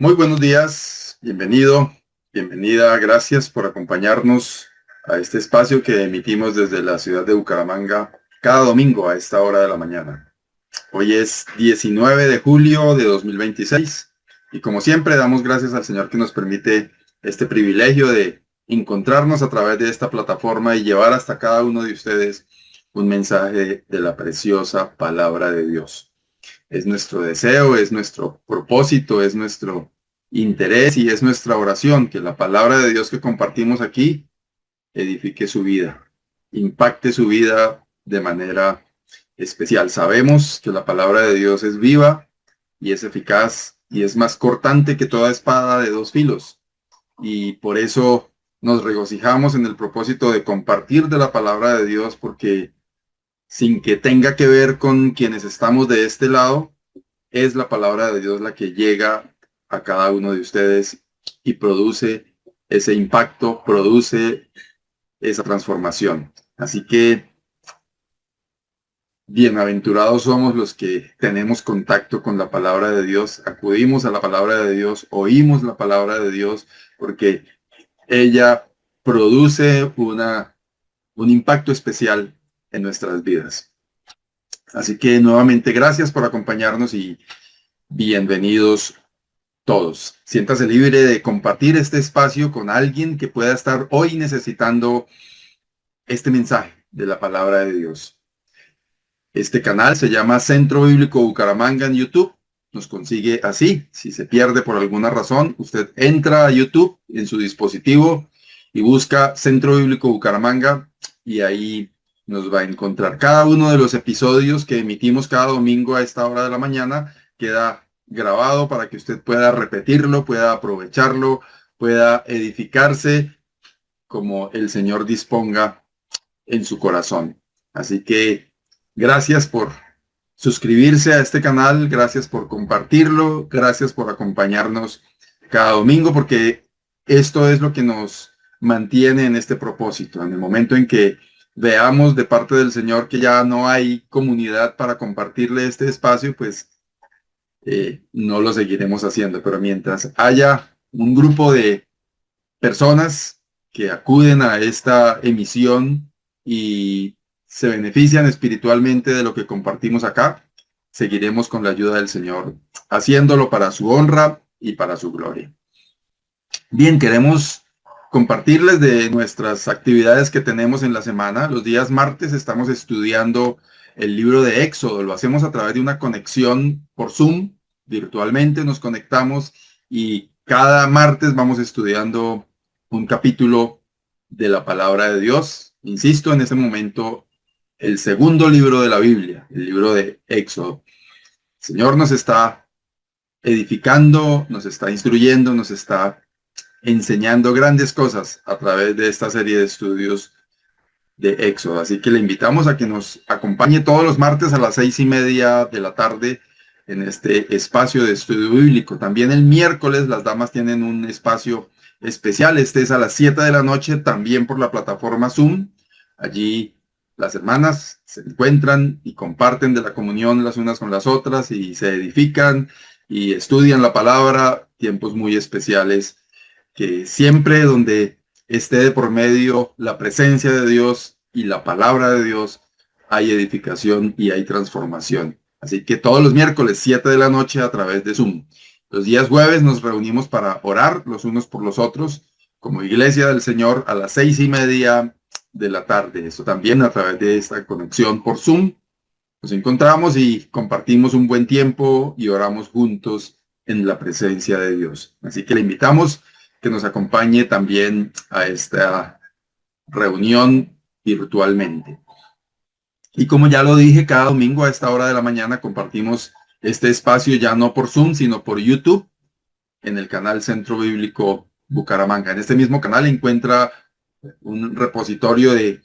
Muy buenos días, bienvenido, bienvenida, gracias por acompañarnos a este espacio que emitimos desde la ciudad de Bucaramanga cada domingo a esta hora de la mañana. Hoy es 19 de julio de 2026 y como siempre damos gracias al Señor que nos permite este privilegio de encontrarnos a través de esta plataforma y llevar hasta cada uno de ustedes un mensaje de la preciosa palabra de Dios. Es nuestro deseo, es nuestro propósito, es nuestro interés y es nuestra oración que la palabra de Dios que compartimos aquí edifique su vida, impacte su vida de manera especial. Sabemos que la palabra de Dios es viva y es eficaz y es más cortante que toda espada de dos filos. Y por eso nos regocijamos en el propósito de compartir de la palabra de Dios, porque sin que tenga que ver con quienes estamos de este lado, es la palabra de Dios la que llega a cada uno de ustedes y produce ese impacto, produce esa transformación. Así que bienaventurados somos los que tenemos contacto con la palabra de Dios, acudimos a la palabra de Dios, oímos la palabra de Dios, porque ella produce un impacto especial en nuestras vidas. Así que nuevamente gracias por acompañarnos y bienvenidos todos. Siéntase libre de compartir este espacio con alguien que pueda estar hoy necesitando este mensaje de la palabra de Dios. Este canal se llama Centro Bíblico Bucaramanga en YouTube. Nos consigue así. Si se pierde por alguna razón, usted entra a YouTube en su dispositivo y busca Centro Bíblico Bucaramanga y ahí nos va a encontrar. Cada uno de los episodios que emitimos cada domingo a esta hora de la mañana queda grabado para que usted pueda repetirlo, pueda aprovecharlo, pueda edificarse como el Señor disponga en su corazón. Así que gracias por suscribirse a este canal, gracias por compartirlo, gracias por acompañarnos cada domingo, porque esto es lo que nos mantiene en este propósito. En el momento en que veamos de parte del Señor que ya no hay comunidad para compartirle este espacio, pues no lo seguiremos haciendo. Pero mientras haya un grupo de personas que acuden a esta emisión y se benefician espiritualmente de lo que compartimos acá, seguiremos con la ayuda del Señor, haciéndolo para su honra y para su gloria. Bien, queremos compartirles de nuestras actividades que tenemos en la semana. Los días martes estamos estudiando el libro de Éxodo. Lo hacemos a través de una conexión por Zoom. Virtualmente nos conectamos y cada martes vamos estudiando un capítulo de la palabra de Dios. Insisto, en este momento, el segundo libro de la Biblia, el libro de Éxodo. El Señor nos está edificando, nos está instruyendo, nos está enseñando grandes cosas a través de esta serie de estudios de Éxodo. Así que le invitamos a que nos acompañe todos los martes a las 6:30 de la tarde en este espacio de estudio bíblico. También el miércoles las damas tienen un espacio especial. Este es a las 7 de la noche, también por la plataforma Zoom. Allí las hermanas se encuentran y comparten de la comunión las unas con las otras y se edifican y estudian la palabra, tiempos muy especiales que siempre donde esté de por medio la presencia de Dios y la palabra de Dios, hay edificación y hay transformación. Así que todos los miércoles, 7 de la noche, a través de Zoom. Los días jueves nos reunimos para orar los unos por los otros, como Iglesia del Señor, a las 6:30 de la tarde. Esto también a través de esta conexión por Zoom. Nos encontramos y compartimos un buen tiempo y oramos juntos en la presencia de Dios. Así que le invitamos que nos acompañe también a esta reunión virtualmente. Y como ya lo dije, cada domingo a esta hora de la mañana compartimos este espacio ya no por Zoom, sino por YouTube, en el canal Centro Bíblico Bucaramanga. En este mismo canal encuentra un repositorio de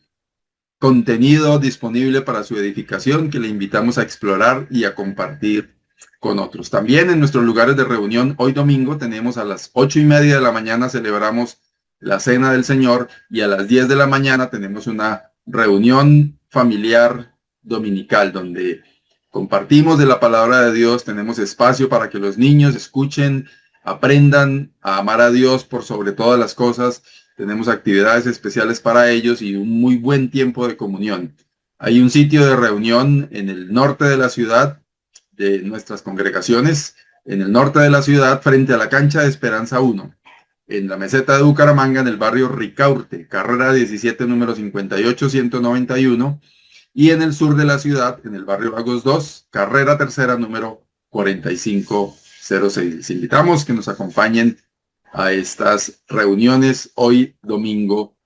contenido disponible para su edificación que le invitamos a explorar y a compartir con otros. También en nuestros lugares de reunión, hoy domingo tenemos a las 8:30 de la mañana celebramos la Cena del Señor y a las 10 de la mañana tenemos una reunión familiar dominical donde compartimos de la palabra de Dios, tenemos espacio para que los niños escuchen aprendan a amar a Dios por sobre todas las cosas. Tenemos actividades especiales para ellos y un muy buen tiempo de comunión. Hay un sitio de reunión en el norte de la ciudad, de nuestras congregaciones, en el norte de la ciudad, frente a la cancha de Esperanza 1, en la meseta de Bucaramanga, en el barrio Ricaurte, carrera 17, número 58191, y en el sur de la ciudad, en el barrio Lagos 2, carrera tercera, número 4506. Les invitamos que nos acompañen a estas reuniones hoy domingo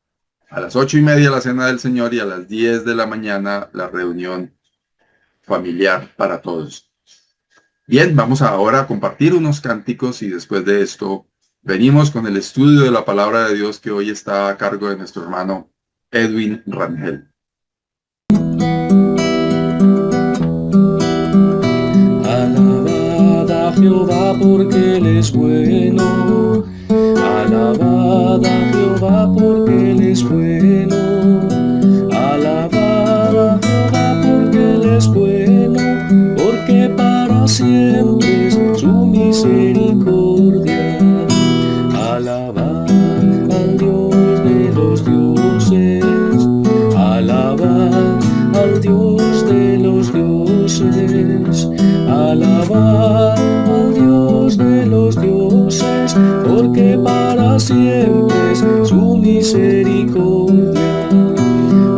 a las 8:30 la cena del Señor y a las 10 de la mañana la reunión familiar para todos. Bien, vamos ahora a compartir unos cánticos y después de esto venimos con el estudio de la palabra de Dios que hoy está a cargo de nuestro hermano Edwin Rangel. Alabad a Jehová porque Él es bueno. Alabad a Jehová porque Él es bueno. Alabad a Jehová porque Él es bueno, porque para siempre es su misericordia. Alabad al Dios de los dioses. Alabad al Dios de los dioses. Alabad al Dios de los dioses, porque para siempre es su misericordia.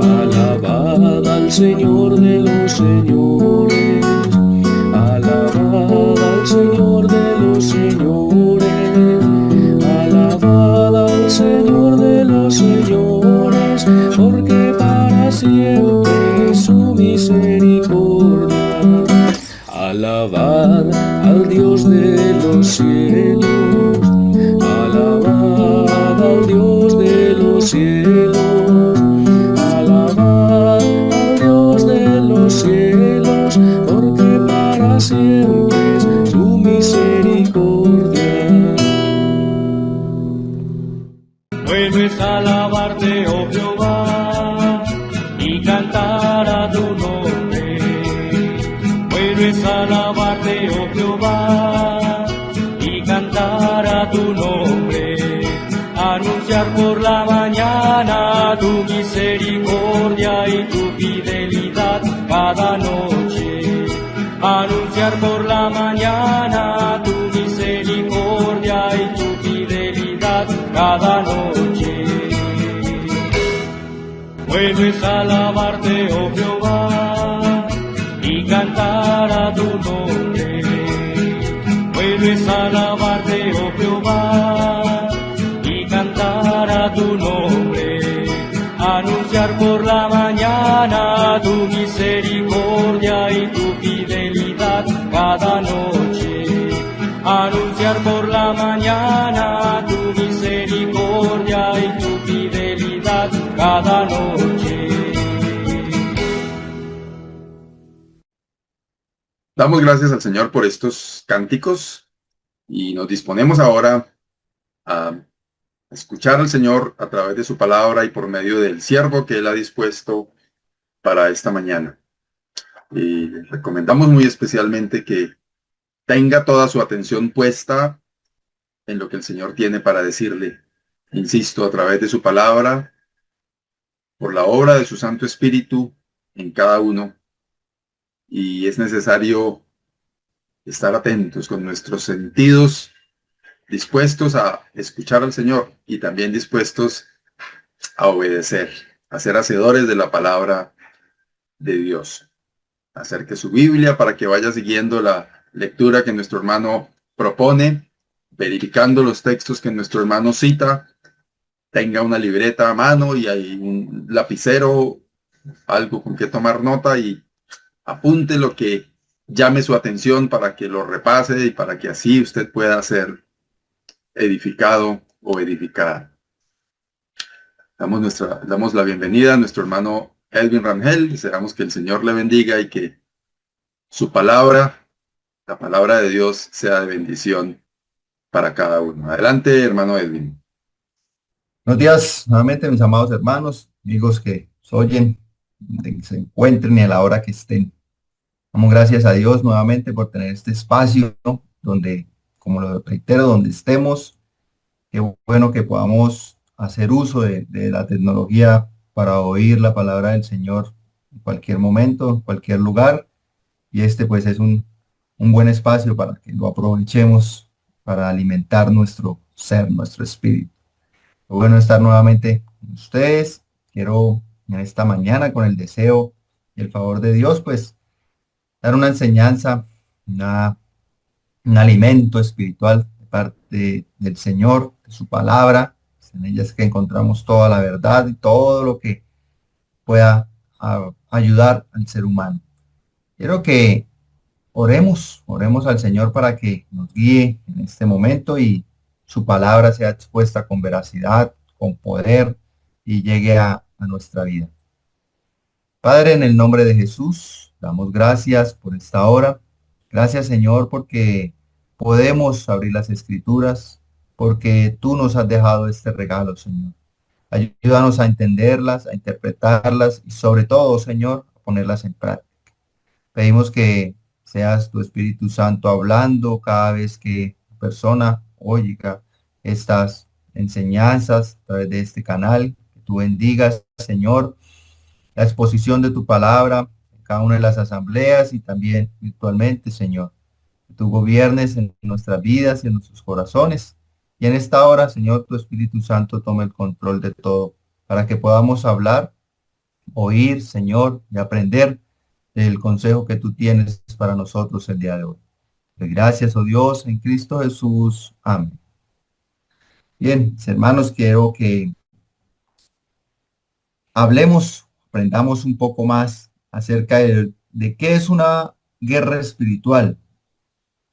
Alabad al Señor de los señores. Alabad al Señor de los señores. Alabad al Señor de los señores, porque para siempre es su misericordia. Alabad al Dios de los cielos. Alabad al Dios de los cielos. Alabad al Dios de los cielos, porque para siempre es su misericordia. Bueno es alabarte, oh Jehová, y cantar a tu nombre. Bueno es alabarte, oh Jehová, y cantar a tu nombre. Anunciar por la mañana tu misericordia y tu fidelidad cada noche. Anunciar por la mañana tu misericordia y tu fidelidad cada noche. Bueno es alabarte, oh Jehová, y cantar a tu nombre. Bueno es alabarte, oh Jehová, y cantar a tu nombre. Anunciar por la mañana tu misericordia y tu fidelidad cada noche. Anunciar por la mañana tu misericordia y tu fidelidad cada noche. Damos gracias al Señor por estos cánticos y nos disponemos ahora a escuchar al Señor a través de su palabra y por medio del siervo que Él ha dispuesto para esta mañana. Y les recomendamos muy especialmente que tenga toda su atención puesta en lo que el Señor tiene para decirle. Insisto, a través de su palabra, por la obra de su Santo Espíritu en cada uno. Y es necesario estar atentos con nuestros sentidos, dispuestos a escuchar al Señor y también dispuestos a obedecer, a ser hacedores de la palabra de Dios. Acerque su Biblia para que vaya siguiendo la lectura que nuestro hermano propone, verificando los textos que nuestro hermano cita. Tenga una libreta a mano y hay un lapicero, algo con que tomar nota y apunte lo que llame su atención para que lo repase y para que así usted pueda ser edificado o edificada. Damos la bienvenida a nuestro hermano Edwin Rangel. Deseamos que el Señor le bendiga y que su palabra, la palabra de Dios, sea de bendición para cada uno. Adelante, hermano Edwin. Buenos días nuevamente, mis amados hermanos, amigos que nos oyen, donde se encuentren y a la hora que estén. Damos gracias a Dios nuevamente por tener este espacio donde como lo reitero, donde estemos, qué bueno que podamos hacer uso de la tecnología para oír la palabra del Señor en cualquier momento, en cualquier lugar. Y este pues es un buen espacio para que lo aprovechemos para alimentar nuestro ser, nuestro espíritu. Bueno estar nuevamente con ustedes. Quiero en esta mañana con el deseo y el favor de Dios, pues dar una enseñanza, un alimento espiritual de parte del Señor, de su palabra. En ella es que encontramos toda la verdad y todo lo que pueda ayudar al ser humano. Quiero que oremos al Señor para que nos guíe en este momento y su palabra sea expuesta con veracidad, con poder y llegue a nuestra vida. Padre, en el nombre de Jesús, damos gracias por esta hora. Gracias, Señor, porque podemos abrir las escrituras, porque tú nos has dejado este regalo, Señor. Ayúdanos a entenderlas, a interpretarlas y sobre todo, Señor, a ponerlas en práctica. Pedimos que seas tu Espíritu Santo hablando cada vez que la persona oiga estas enseñanzas a través de este canal. Que tú bendigas, Señor, la exposición de tu palabra en cada una de las asambleas y también virtualmente, Señor. Que tú gobiernes en nuestras vidas y en nuestros corazones. Y en esta hora, Señor, tu Espíritu Santo tome el control de todo para que podamos hablar, oír, Señor, y aprender del consejo que tú tienes para nosotros el día de hoy. Gracias, oh Dios, en Cristo Jesús. Amén. Bien, mis hermanos, quiero que hablemos, aprendamos un poco más acerca de qué es una guerra espiritual.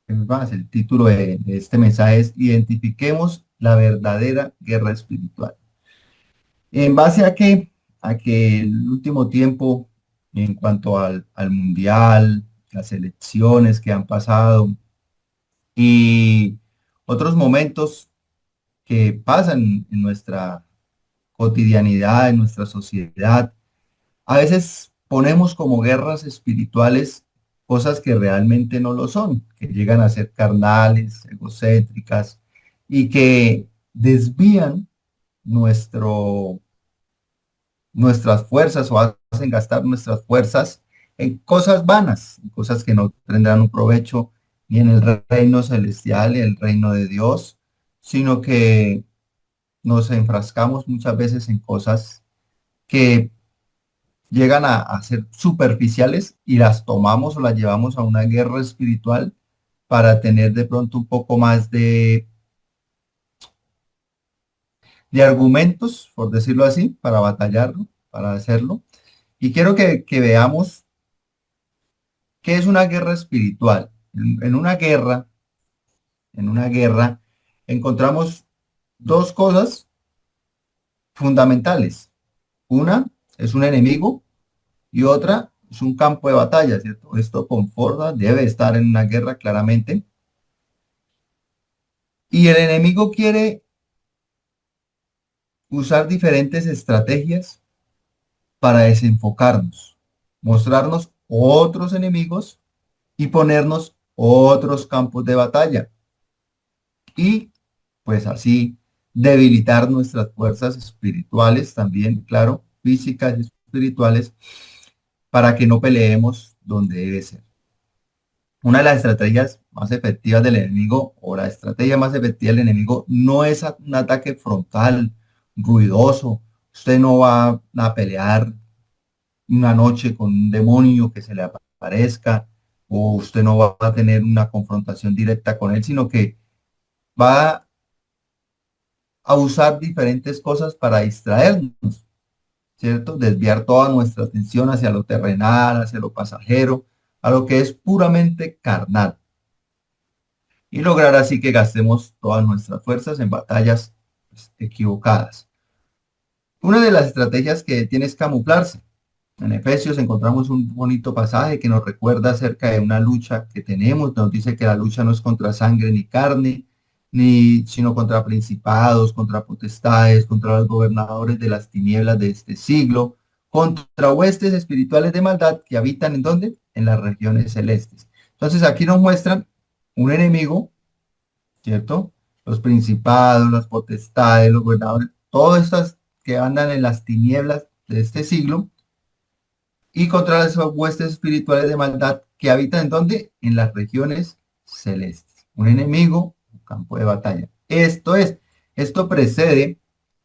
Más, el título de este mensaje es Identifiquemos la verdadera guerra espiritual. ¿En base a qué? A que el último tiempo, en cuanto al mundial, las elecciones que han pasado y otros momentos que pasan en nuestra cotidianidad, en nuestra sociedad, a veces ponemos como guerras espirituales cosas que realmente no lo son, que llegan a ser carnales, egocéntricas y que desvían nuestras fuerzas o hacen gastar nuestras fuerzas en cosas vanas, en cosas que no tendrán un provecho ni en el reino celestial, ni en el reino de Dios, sino que nos enfrascamos muchas veces en cosas que llegan a ser superficiales y las tomamos o las llevamos a una guerra espiritual para tener de pronto un poco más de argumentos, por decirlo así, para batallarlo, para hacerlo. Y quiero que veamos qué es una guerra espiritual. En una guerra, encontramos dos cosas fundamentales. Una es un enemigo y otra es un campo de batalla, ¿cierto? Esto conforta, debe estar en una guerra claramente. Y el enemigo quiere usar diferentes estrategias para desenfocarnos, mostrarnos otros enemigos y ponernos otros campos de batalla. Y pues así debilitar nuestras fuerzas espirituales también, claro, físicas y espirituales, para que no peleemos donde debe ser. Una de las estrategias más efectivas del enemigo o la estrategia más efectiva del enemigo no es un ataque frontal, ruidoso. Usted no va a pelear una noche con un demonio que se le aparezca o usted no va a tener una confrontación directa con él, sino que va a usar diferentes cosas para distraernos, ¿cierto? Desviar toda nuestra atención hacia lo terrenal, hacia lo pasajero, a lo que es puramente carnal. Y lograr así que gastemos todas nuestras fuerzas en batallas pues, equivocadas. Una de las estrategias que tiene es camuflarse. En Efesios encontramos un bonito pasaje que nos recuerda acerca de una lucha que tenemos. Nos dice que la lucha no es contra sangre ni carne, sino contra principados, contra potestades, contra los gobernadores de las tinieblas de este siglo, contra huestes espirituales de maldad que habitan ¿en dónde? En las regiones celestes. Entonces aquí nos muestran un enemigo ¿cierto? Los principados, las potestades, los gobernadores, todas estas que andan en las tinieblas de este siglo, y contra las huestes espirituales de maldad que habitan en donde, en las regiones celestes. Un enemigo, un campo de batalla. Esto precede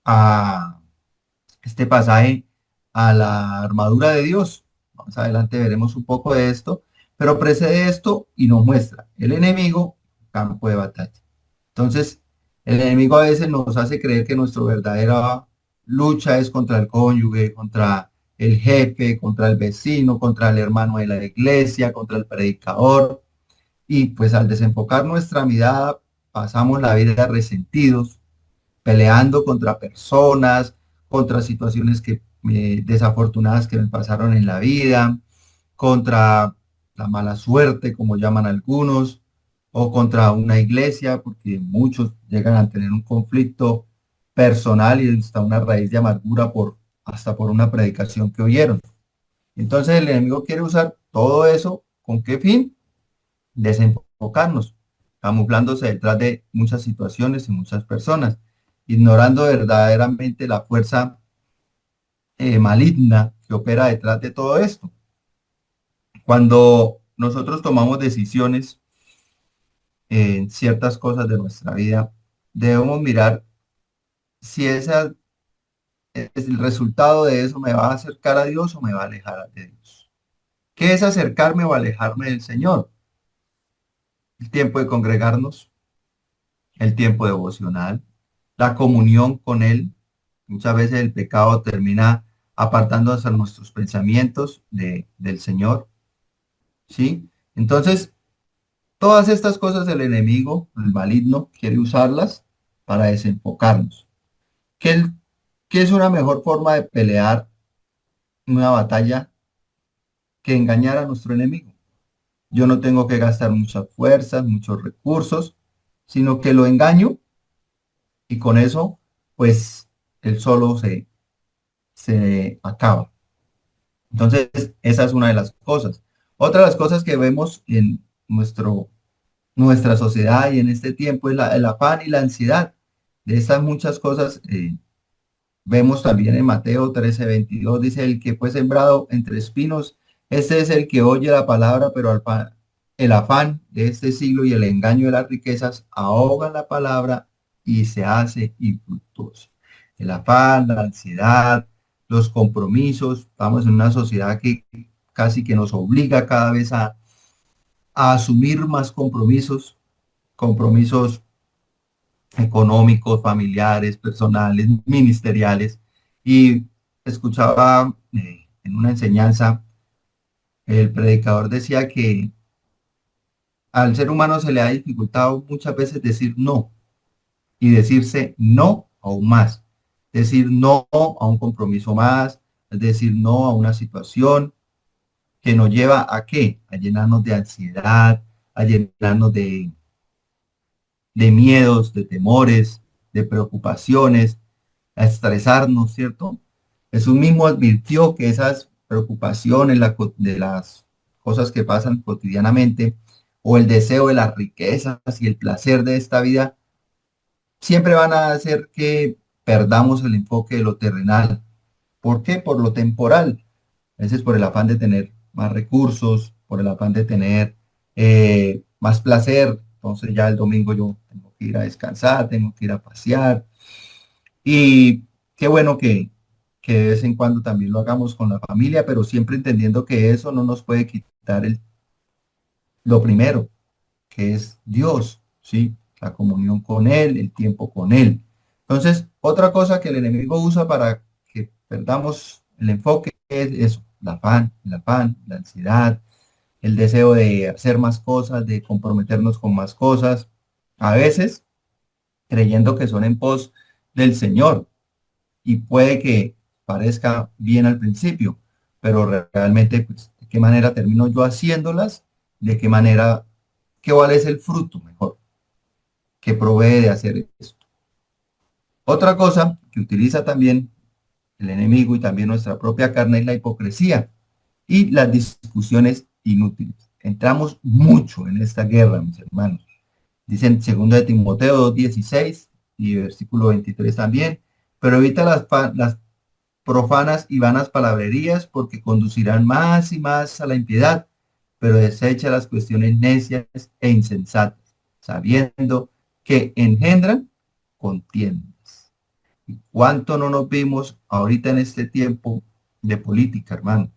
a este pasaje, a la armadura de Dios. Más adelante veremos un poco de esto, pero precede esto y nos muestra el enemigo, campo de batalla. Entonces, el enemigo a veces nos hace creer que nuestra verdadera lucha es contra el cónyuge, contra el jefe, contra el vecino, contra el hermano de la iglesia, contra el predicador. Y pues al desenfocar nuestra mirada, pasamos la vida resentidos, peleando contra personas, contra situaciones desafortunadas que me pasaron en la vida, contra la mala suerte, como llaman algunos, o contra una iglesia, porque muchos llegan a tener un conflicto personal y hasta una raíz de amargura hasta por una predicación que oyeron. Entonces el enemigo quiere usar todo eso, ¿con qué fin? Desenfocarnos, camuflándose detrás de muchas situaciones y muchas personas, ignorando verdaderamente la fuerza maligna que opera detrás de todo esto. Cuando nosotros tomamos decisiones en ciertas cosas de nuestra vida, debemos mirar si el resultado de eso me va a acercar a Dios o me va a alejar de Dios. ¿Qué es acercarme o alejarme del Señor? El tiempo de congregarnos, el tiempo devocional, la comunión con Él. Muchas veces el pecado termina apartando hacia nuestros pensamientos del Señor, ¿sí? Entonces, todas estas cosas el enemigo, el maligno, quiere usarlas para desenfocarnos. ¿Qué, qué es una mejor forma de pelear una batalla que engañar a nuestro enemigo? Yo no tengo que gastar muchas fuerzas, muchos recursos, sino que lo engaño y con eso, pues, él solo se acaba. Entonces, esa es una de las cosas. Otra de las cosas que vemos en nuestra sociedad y en este tiempo es el afán y la ansiedad. De estas muchas cosas vemos también en Mateo 13:22, dice, el que fue sembrado entre espinos, este es el que oye la palabra, pero el afán de este siglo y el engaño de las riquezas ahogan la palabra y se hace infructuoso. El afán, la ansiedad, los compromisos, estamos en una sociedad que casi que nos obliga cada vez a asumir más compromisos económicos, familiares, personales, ministeriales. Y escuchaba en una enseñanza, el predicador decía que al ser humano se le ha dificultado muchas veces decir no y decirse no aún más. Decir no a un compromiso más, decir no a una situación que nos lleva a qué? A llenarnos de ansiedad, a llenarnos de miedos, de temores, de preocupaciones, a estresarnos, ¿cierto? Jesús mismo advirtió que esas preocupaciones de las cosas que pasan cotidianamente o el deseo de las riquezas y el placer de esta vida siempre van a hacer que perdamos el enfoque de lo terrenal. ¿Por qué? Por lo temporal. A veces por el afán de tener más recursos, por el afán de tener más placer. Entonces ya el domingo yo tengo que ir a descansar, tengo que ir a pasear. Y qué bueno que de vez en cuando también lo hagamos con la familia, pero siempre entendiendo que eso no nos puede quitar lo primero, que es Dios, ¿sí? La comunión con Él, el tiempo con Él. Entonces, otra cosa que el enemigo usa para que perdamos el enfoque es eso, el afán, la ansiedad, el deseo de hacer más cosas, de comprometernos con más cosas, a veces creyendo que son en pos del Señor. Y puede que parezca bien al principio, pero realmente, pues, ¿de qué manera termino yo haciéndolas? ¿De qué manera, cuál es el fruto mejor que provee de hacer esto? Otra cosa que utiliza también el enemigo y también nuestra propia carne es la hipocresía y las discusiones inútiles. Entramos mucho en esta guerra, mis hermanos. Dice en 2 de Timoteo 2:16 y versículo 23 también, pero evita las profanas y vanas palabrerías porque conducirán más y más a la impiedad, pero desecha las cuestiones necias e insensatas, sabiendo que engendran contiendas. ¿Y cuánto no nos vimos ahorita en este tiempo de política, hermano?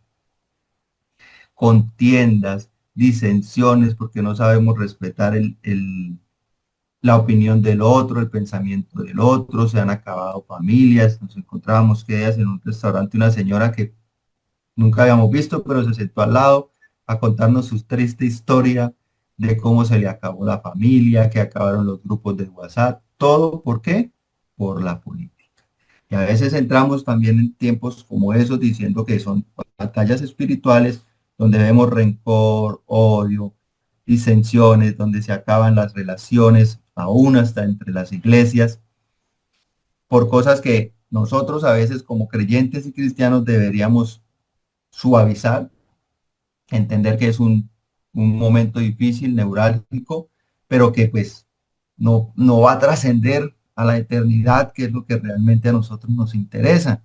Contiendas, disensiones, porque no sabemos respetar la opinión del otro, el pensamiento del otro, se han acabado familias. Nos encontrábamos que días en un restaurante una señora que nunca habíamos visto, pero se sentó al lado a contarnos su triste historia de cómo se le acabó la familia, que acabaron los grupos de WhatsApp, todo, ¿por qué? Por la política. Y a veces entramos también en tiempos como esos diciendo que son batallas espirituales donde vemos rencor, odio, disensiones, donde se acaban las relaciones, aún hasta entre las iglesias, por cosas que nosotros a veces como creyentes y cristianos deberíamos suavizar, entender que es un momento difícil, neurálgico, pero que pues no va a trascender a la eternidad, que es lo que realmente a nosotros nos interesa.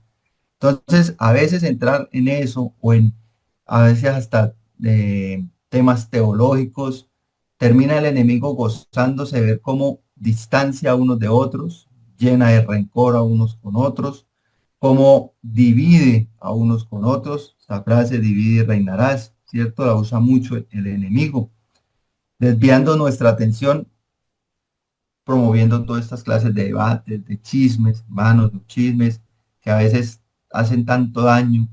Entonces, a veces entrar en eso o a veces hasta temas teológicos, termina el enemigo gozándose de ver cómo distancia a unos de otros, llena de rencor a unos con otros, cómo divide a unos con otros. Esta frase, divide y reinarás, ¿cierto? La usa mucho el enemigo, desviando nuestra atención, promoviendo todas estas clases de debates, de chismes, hermanos, los chismes, que a veces hacen tanto daño,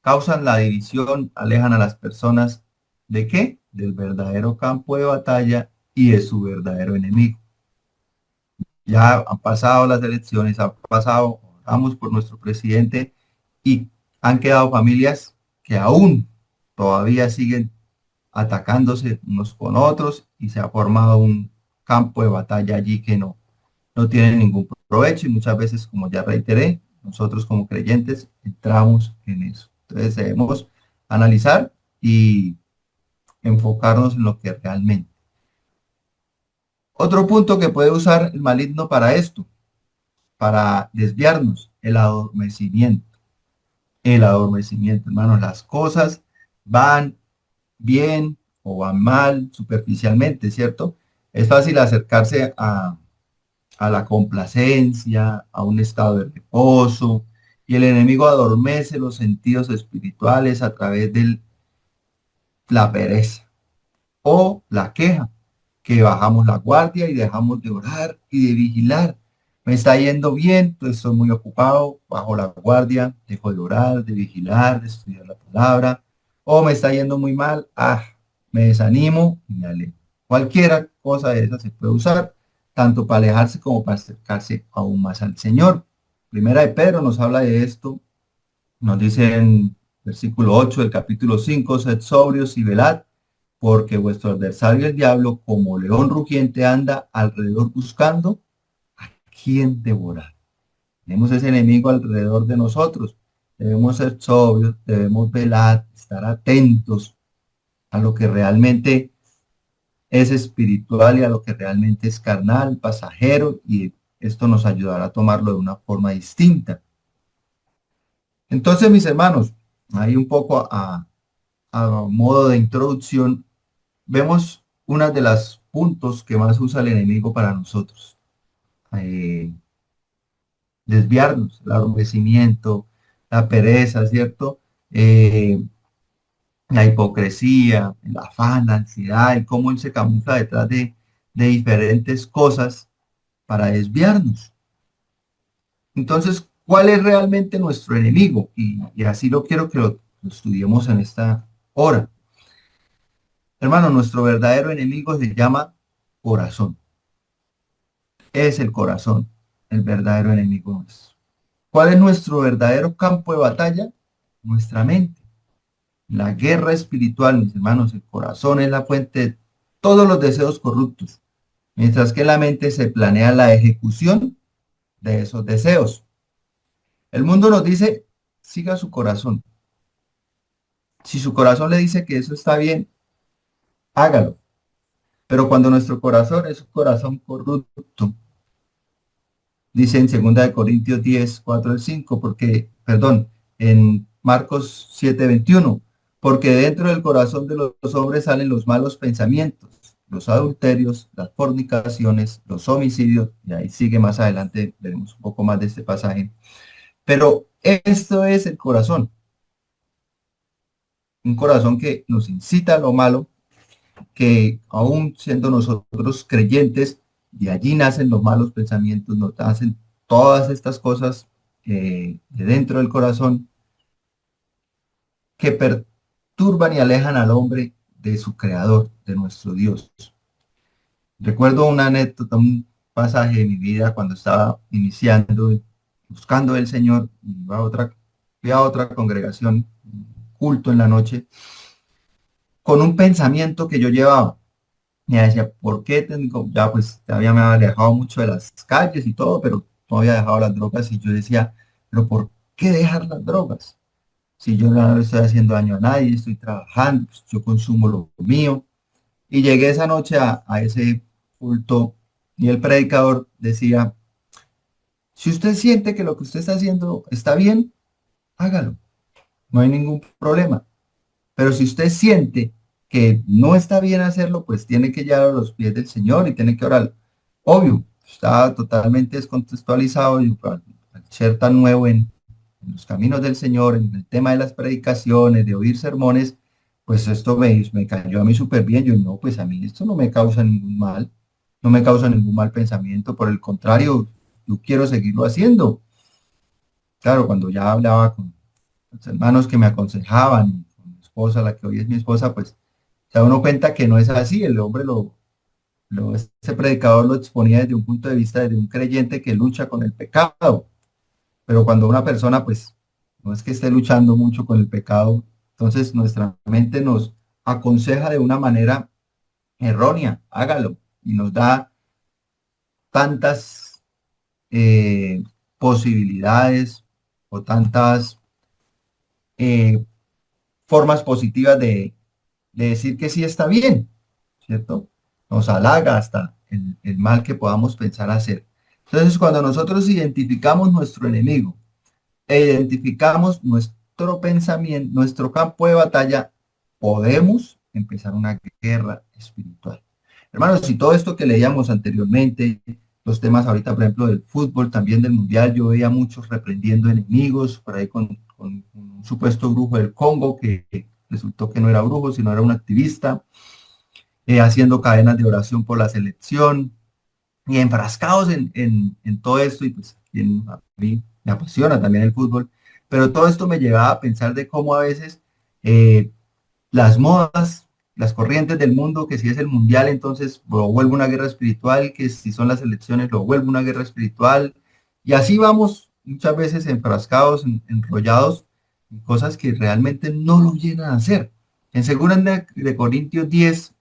causan la división, alejan a las personas ¿de qué? Del verdadero campo de batalla y de su verdadero enemigo. Ya han pasado las elecciones, han pasado, vamos por nuestro presidente y han quedado familias que aún todavía siguen atacándose unos con otros y se ha formado un campo de batalla allí que no tiene ningún provecho y muchas veces, como ya reiteré, nosotros como creyentes entramos en eso. Entonces debemos analizar y enfocarnos en lo que realmente. Otro punto que puede usar el maligno para esto, para desviarnos, el adormecimiento. El adormecimiento, hermanos, las cosas van bien o van mal superficialmente, ¿cierto? Es fácil acercarse a la complacencia, a un estado de reposo, y el enemigo adormece los sentidos espirituales a través de la pereza o la queja, que bajamos la guardia y dejamos de orar y de vigilar. Me está yendo bien, pues estoy muy ocupado, bajo la guardia, dejo de orar, de vigilar, de estudiar la palabra, o me está yendo muy mal, me desanimo y me alejo. Cualquiera cosa de esa se puede usar, tanto para alejarse como para acercarse aún más al Señor. Primera de Pedro nos habla de esto, nos dice en versículo 8 del capítulo 5, sed sobrios y velad, porque vuestro adversario el diablo, como león rugiente, anda alrededor buscando a quién devorar. Tenemos ese enemigo alrededor de nosotros. Debemos ser sobrios, debemos velar, estar atentos a lo que realmente es espiritual y a lo que realmente es carnal, pasajero, y esto nos ayudará a tomarlo de una forma distinta. Entonces, mis hermanos, ahí un poco a modo de introducción, vemos una de los puntos que más usa el enemigo para nosotros. Desviarnos, el adormecimiento, la pereza, ¿cierto? La hipocresía, el afán, la ansiedad, y cómo él se camufla detrás de diferentes cosas para desviarnos. Entonces, ¿cuál es realmente nuestro enemigo? Y así lo quiero que lo estudiemos en esta hora. Hermano, nuestro verdadero enemigo se llama corazón. Es el corazón, el verdadero enemigo nuestro. ¿Cuál es nuestro verdadero campo de batalla? Nuestra mente. La guerra espiritual, mis hermanos, el corazón es la fuente de todos los deseos corruptos, mientras que la mente se planea la ejecución de esos deseos. El mundo nos dice, siga su corazón. Si su corazón le dice que eso está bien, hágalo. Pero cuando nuestro corazón es un corazón corrupto, dice en 2 Corintios 10, 4 al 5, en Marcos 7, 21, porque dentro del corazón de los hombres salen los malos pensamientos, los adulterios, las fornicaciones, los homicidios, y ahí sigue más adelante, veremos un poco más de este pasaje. Pero esto es el corazón, un corazón que nos incita a lo malo, que aún siendo nosotros creyentes, de allí nacen los malos pensamientos, nos hacen todas estas cosas de dentro del corazón que perturban y alejan al hombre de su creador, de nuestro Dios. Recuerdo una anécdota, un pasaje de mi vida cuando estaba iniciando, buscando el Señor, fui a otra congregación, culto en la noche, con un pensamiento que yo llevaba. Me decía, ¿por qué tengo? Ya pues todavía me había alejado mucho de las calles y todo, pero no había dejado las drogas y yo decía, pero ¿por qué dejar las drogas? Si yo no le estoy haciendo daño a nadie, estoy trabajando, pues, yo consumo lo mío. Y llegué esa noche a ese culto y el predicador decía, si usted siente que lo que usted está haciendo está bien, hágalo, no hay ningún problema. Pero si usted siente que no está bien hacerlo, pues tiene que llevar a los pies del Señor y tiene que orar. Obvio, está totalmente descontextualizado y al ser tan nuevo en los caminos del Señor, en el tema de las predicaciones, de oír sermones, pues esto me cayó a mí súper bien. Yo no, pues a mí esto no me causa ningún mal, no me causa ningún mal pensamiento, por el contrario, yo quiero seguirlo haciendo. Claro, cuando ya hablaba con los hermanos que me aconsejaban, con mi esposa, la que hoy es mi esposa, pues se da uno cuenta que no es así, el hombre este predicador lo exponía desde un punto de vista de un creyente que lucha con el pecado. Pero cuando una persona, pues, no es que esté luchando mucho con el pecado, entonces nuestra mente nos aconseja de una manera errónea, hágalo, y nos da tantas posibilidades o tantas eh, formas positivas de decir que sí está bien, ¿cierto? Nos halaga hasta el mal que podamos pensar hacer. Entonces, cuando nosotros identificamos nuestro enemigo, e identificamos nuestro pensamiento, nuestro campo de batalla, podemos empezar una guerra espiritual. Hermanos, si todo esto que leíamos anteriormente, los temas ahorita, por ejemplo, del fútbol, también del mundial, yo veía muchos reprendiendo enemigos, por ahí con un supuesto brujo del Congo, que resultó que no era brujo, sino era un activista, haciendo cadenas de oración por la selección, y enfrascados en todo esto, y pues a mí me apasiona también el fútbol, pero todo esto me llevaba a pensar de cómo a veces las modas, las corrientes del mundo, que si es el mundial, entonces lo vuelve una guerra espiritual, que si son las elecciones, lo vuelve una guerra espiritual, y así vamos muchas veces enfrascados, enrollados en cosas que realmente no lo llenan a hacer. En 2 Corintios 10,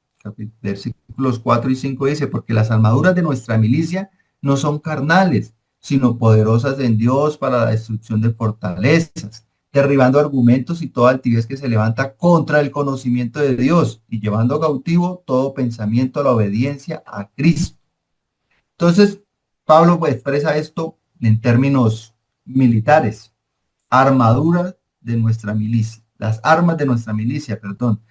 versículos 4 y 5 dice, porque las armaduras de nuestra milicia no son carnales, sino poderosas en Dios para la destrucción de fortalezas, derribando argumentos y toda altivez que se levanta contra el conocimiento de Dios y llevando cautivo todo pensamiento a la obediencia a Cristo. Entonces, Pablo pues, expresa esto en términos militares, armadura de nuestra milicia, las armas de nuestra milicia, perdón,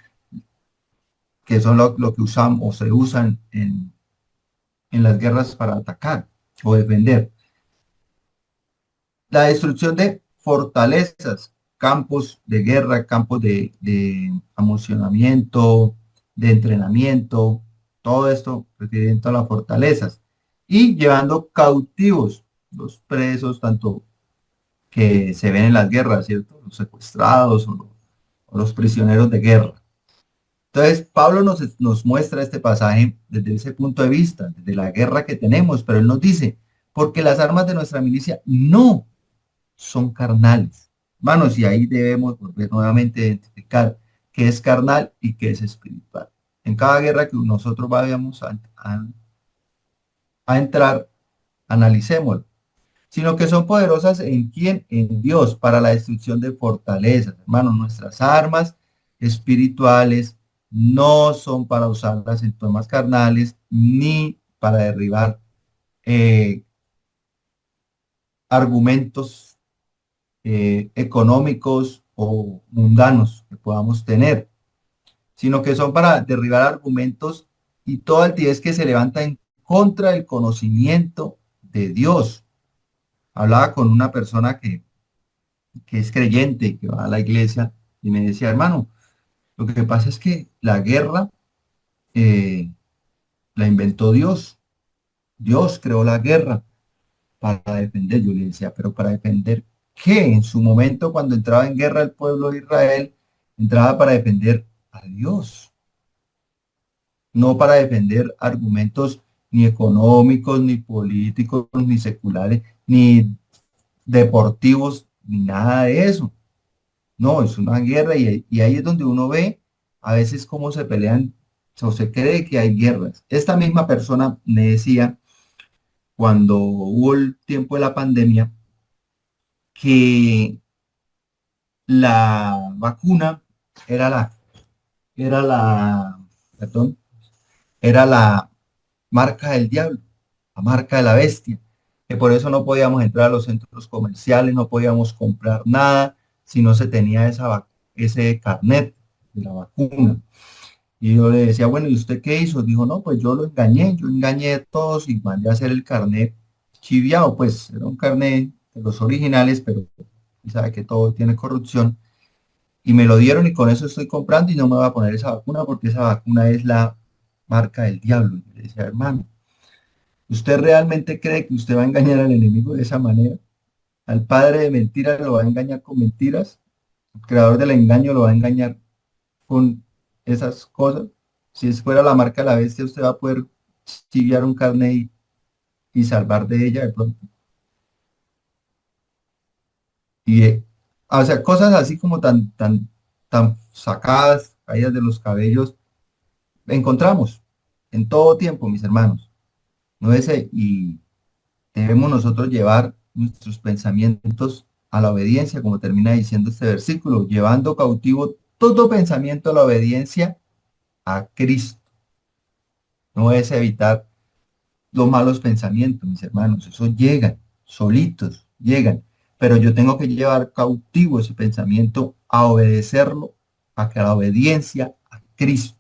que son lo que usamos o se usan en las guerras para atacar o defender. La destrucción de fortalezas, campos de guerra, campos de amocionamiento, de entrenamiento, todo esto refiriendo a las fortalezas y llevando cautivos los presos, tanto que se ven en las guerras, ¿cierto? Los secuestrados o los prisioneros de guerra. Entonces, Pablo nos muestra este pasaje desde ese punto de vista, desde la guerra que tenemos, pero él nos dice, porque las armas de nuestra milicia no son carnales. Hermanos, y ahí debemos volver nuevamente a identificar qué es carnal y qué es espiritual. En cada guerra que nosotros vayamos a entrar, analicémoslo, sino que son poderosas en quién, en Dios, para la destrucción de fortalezas. Hermanos, nuestras armas espirituales no son para usarlas en temas carnales, ni para derribar eh, argumentos económicos o mundanos que podamos tener, sino que son para derribar argumentos y toda altivez que se levanta en contra del conocimiento de Dios. Hablaba con una persona que es creyente, que va a la iglesia, y me decía, hermano, lo que pasa es que la guerra eh, la inventó Dios. Dios creó la guerra para defender. Yo le decía, pero ¿para defender qué? En su momento, cuando entraba en guerra el pueblo de Israel, entraba para defender a Dios, no para defender argumentos ni económicos, ni políticos, ni seculares, ni deportivos, ni nada de eso. No, es una guerra y ahí es donde uno ve a veces cómo se pelean o se cree que hay guerras. Esta misma persona me decía cuando hubo el tiempo de la pandemia que la vacuna era era la, perdón, era la marca del diablo, la marca de la bestia, que por eso no podíamos entrar a los centros comerciales, no podíamos comprar nada si no se tenía ese carnet de la vacuna. Y yo le decía, bueno, ¿y usted qué hizo? Dijo, no, pues yo engañé a todos y mandé a hacer el carnet chiviado, pues era un carnet de los originales, pero sabe que todo tiene corrupción. Y me lo dieron y con eso estoy comprando y no me voy a poner esa vacuna porque esa vacuna es la marca del diablo. Y yo le decía, hermano, ¿usted realmente cree que usted va a engañar al enemigo de esa manera? Al padre de mentiras lo va a engañar con mentiras, el creador del engaño lo va a engañar con esas cosas. Si fuera la marca de la bestia, usted va a poder chiviar un carnet y salvar de ella de pronto. Y, o sea, cosas así como tan sacadas, caídas de los cabellos, encontramos en todo tiempo, mis hermanos. ¿No es? Y debemos nosotros llevar nuestros pensamientos a la obediencia, como termina diciendo este versículo, llevando cautivo todo pensamiento a la obediencia a Cristo. No es evitar los malos pensamientos, mis hermanos, esos llegan, solitos, llegan, pero yo tengo que llevar cautivo ese pensamiento a obedecerlo, a que la obediencia a Cristo.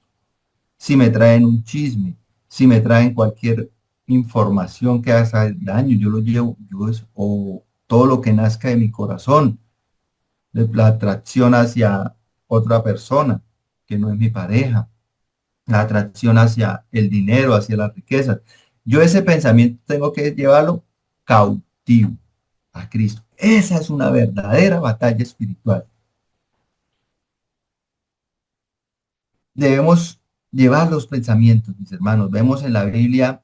Si me traen un chisme, si me traen cualquier información que haga daño, yo lo llevo, o todo lo que nazca de mi corazón, de la atracción hacia otra persona que no es mi pareja, la atracción hacia el dinero, hacia la riqueza. Yo ese pensamiento tengo que llevarlo cautivo a Cristo. Esa es una verdadera batalla espiritual. Debemos llevar los pensamientos, mis hermanos. Vemos en la Biblia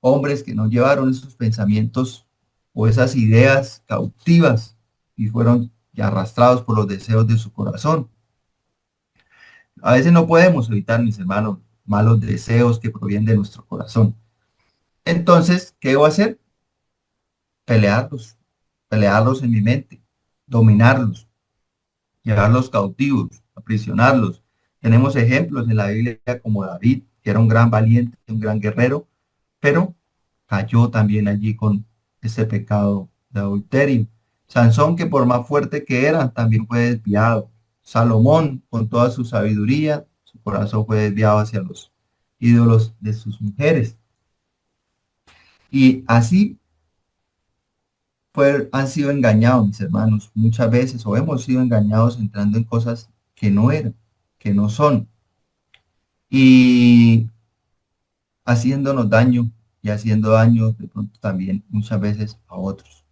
hombres que no llevaron esos pensamientos o esas ideas cautivas y fueron arrastrados por los deseos de su corazón. A veces no podemos evitar, mis hermanos, malos deseos que provienen de nuestro corazón. Entonces, ¿qué debo hacer? Pelearlos, pelearlos en mi mente, dominarlos, llevarlos cautivos, aprisionarlos. Tenemos ejemplos en la Biblia como David, que era un gran valiente, un gran guerrero, pero cayó también allí con ese pecado de adulterio. Sansón, que por más fuerte que era, también fue desviado. Salomón, con toda su sabiduría, su corazón fue desviado hacia los ídolos de sus mujeres. Y así han sido engañados, mis hermanos, muchas veces, o hemos sido engañados entrando en cosas que no eran, que no son, y haciéndonos daño y haciendo daño de pronto también muchas veces a otros.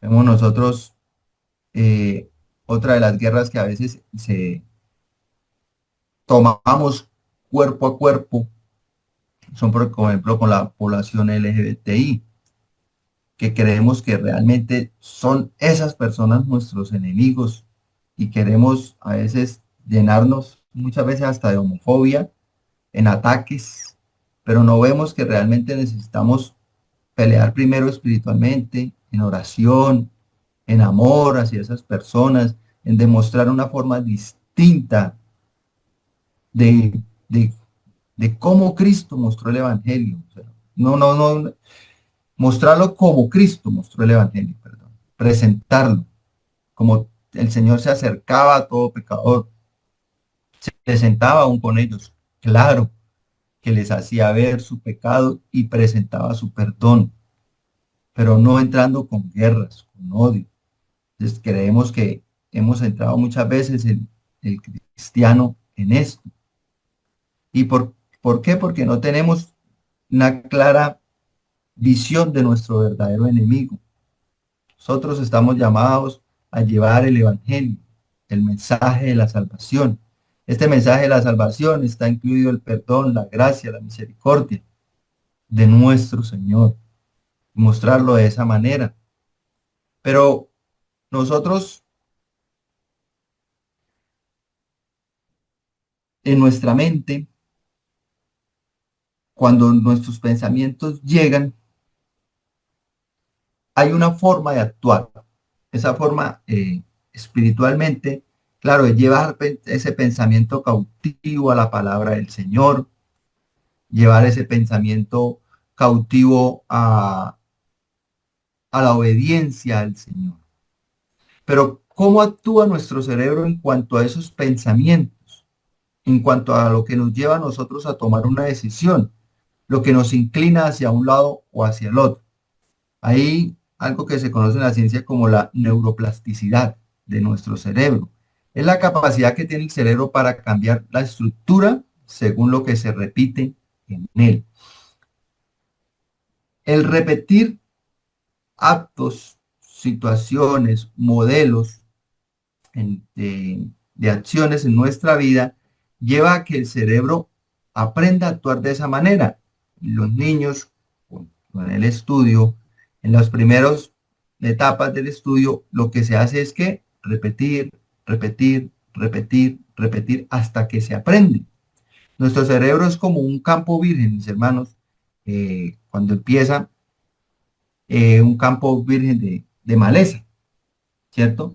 Vemos nosotros otra de las guerras que a veces se tomamos cuerpo a cuerpo, son por ejemplo con la población LGBTI, que creemos que realmente son esas personas nuestros enemigos y queremos a veces llenarnos muchas veces hasta de homofobia en ataques, pero no vemos que realmente necesitamos pelear primero espiritualmente, en oración, en amor hacia esas personas, en demostrar una forma distinta de, de, de cómo Cristo mostró el Evangelio. O sea, no, mostrarlo como Cristo mostró el Evangelio, perdón. Presentarlo como el Señor se acercaba a todo pecador, se sentaba aún con ellos, claro, que les hacía ver su pecado y presentaba su perdón, pero no entrando con guerras, con odio. Entonces creemos que hemos entrado muchas veces el cristiano en esto. ¿Y por qué? Porque no tenemos una clara visión de nuestro verdadero enemigo. Nosotros estamos llamados a llevar el evangelio, el mensaje de la salvación. Este mensaje de la salvación está incluido el perdón, la gracia, la misericordia de nuestro Señor. Mostrarlo de esa manera. Pero nosotros en nuestra mente, cuando nuestros pensamientos llegan, hay una forma de actuar. Esa forma espiritualmente, claro, es llevar ese pensamiento cautivo a la palabra del Señor, llevar ese pensamiento cautivo a la obediencia al Señor. Pero ¿cómo actúa nuestro cerebro en cuanto a esos pensamientos? En cuanto a lo que nos lleva a nosotros a tomar una decisión, lo que nos inclina hacia un lado o hacia el otro. Hay algo que se conoce en la ciencia como la neuroplasticidad de nuestro cerebro. Es la capacidad que tiene el cerebro para cambiar la estructura según lo que se repite en él. El repetir actos, situaciones, modelos de acciones en nuestra vida lleva a que el cerebro aprenda a actuar de esa manera. Los niños, con el estudio, en las primeras etapas del estudio, lo que se hace es que repetir, repetir, repetir, repetir hasta que se aprende. Nuestro cerebro es como un campo virgen, mis hermanos, cuando empieza un campo virgen de maleza, ¿cierto?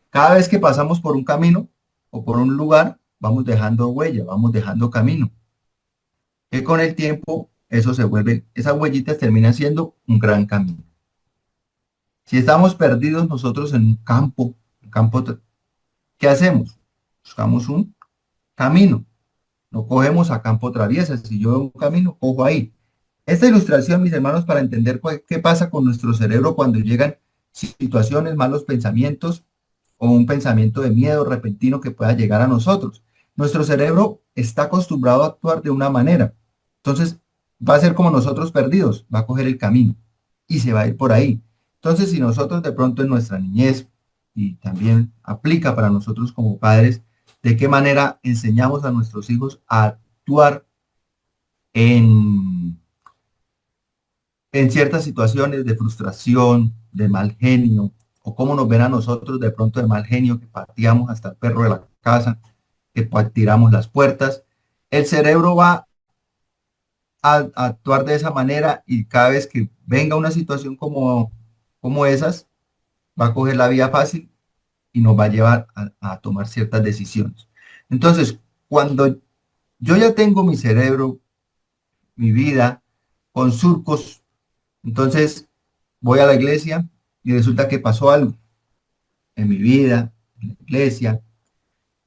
Cada vez que pasamos por un camino o por un lugar, vamos dejando huella, vamos dejando camino. Que con el tiempo eso se vuelve, esas huellitas terminan siendo un gran camino. Si estamos perdidos nosotros en un campo, ¿qué hacemos? Buscamos un camino. No cogemos a campo traviesa. Si yo veo un camino, cojo ahí. Esta ilustración, mis hermanos, para entender qué pasa con nuestro cerebro cuando llegan situaciones, malos pensamientos o un pensamiento de miedo repentino que pueda llegar a nosotros. Nuestro cerebro está acostumbrado a actuar de una manera. Entonces, va a ser como nosotros perdidos, va a coger el camino y se va a ir por ahí. Entonces, si nosotros de pronto en nuestra niñez, y también aplica para nosotros como padres, de qué manera enseñamos a nuestros hijos a actuar en ciertas situaciones de frustración, de mal genio, o cómo nos ven a nosotros de pronto de mal genio, que pateamos hasta el perro de la casa, que tiramos las puertas. El cerebro va a actuar de esa manera y cada vez que venga una situación como esas, va a coger la vía fácil y nos va a llevar a tomar ciertas decisiones. Entonces, cuando yo ya tengo mi cerebro, mi vida, con surcos, entonces voy a la iglesia y resulta que pasó algo en mi vida, en la iglesia,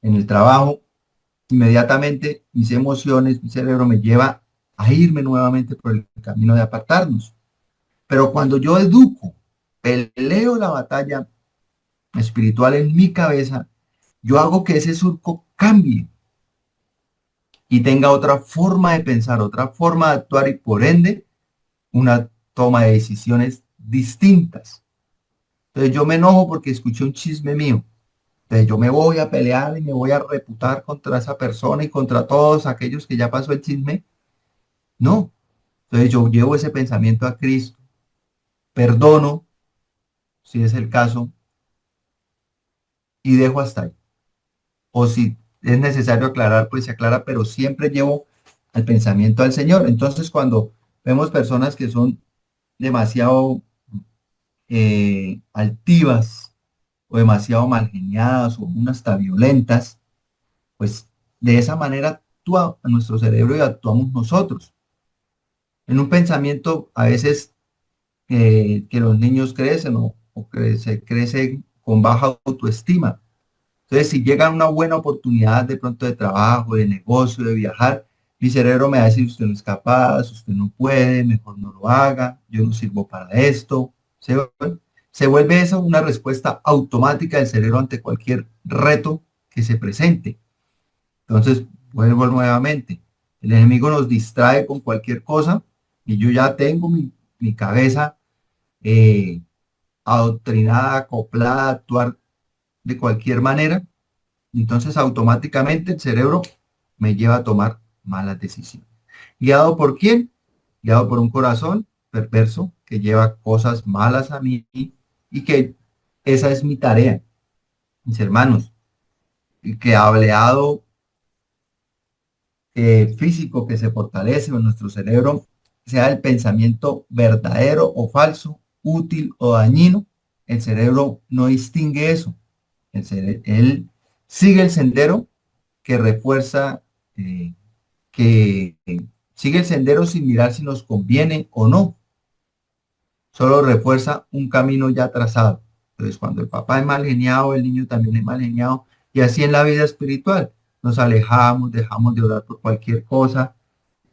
en el trabajo. Inmediatamente mis emociones, mi cerebro me lleva a irme nuevamente por el camino de apartarnos. Pero cuando yo educo, peleo la batalla espiritual en mi cabeza, yo hago que ese surco cambie y tenga otra forma de pensar, otra forma de actuar y por ende una toma de decisiones distintas. Entonces yo me enojo porque escuché un chisme mío. Entonces yo me voy a pelear y me voy a reputar contra esa persona y contra todos aquellos que ya pasó el chisme. No. Entonces yo llevo ese pensamiento a Cristo, perdono, si es el caso, y dejo hasta ahí. O si es necesario aclarar, pues se aclara, pero siempre llevo al pensamiento al Señor. Entonces cuando vemos personas que son demasiado altivas o demasiado mal geniadas o unas hasta violentas, pues de esa manera actúa a nuestro cerebro y actuamos nosotros. En un pensamiento a veces que los niños crecen se crecen con baja autoestima. Entonces, si llega una buena oportunidad de pronto de trabajo, de negocio, de viajar, mi cerebro me va a decir, usted no es capaz, usted no puede, mejor no lo haga, yo no sirvo para esto. Se vuelve eso una respuesta automática del cerebro ante cualquier reto que se presente. Entonces, vuelvo nuevamente. El enemigo nos distrae con cualquier cosa y yo ya tengo mi cabeza eh, adoctrinada, acoplada a actuar de cualquier manera. Entonces, automáticamente el cerebro me lleva a tomar malas decisiones. ¿Guiado por quién? Guiado por un corazón perverso que lleva cosas malas a mí y que esa es mi tarea, mis hermanos, y que hableado físico que se fortalece en nuestro cerebro, sea el pensamiento verdadero o falso, útil o dañino, el cerebro no distingue eso. Él sigue el sendero que refuerza, que sigue el sendero sin mirar si nos conviene o no. Solo refuerza un camino ya trazado. Entonces, cuando el papá es mal geniado, el niño también es mal geniado. Y así en la vida espiritual. Nos alejamos, dejamos de orar por cualquier cosa,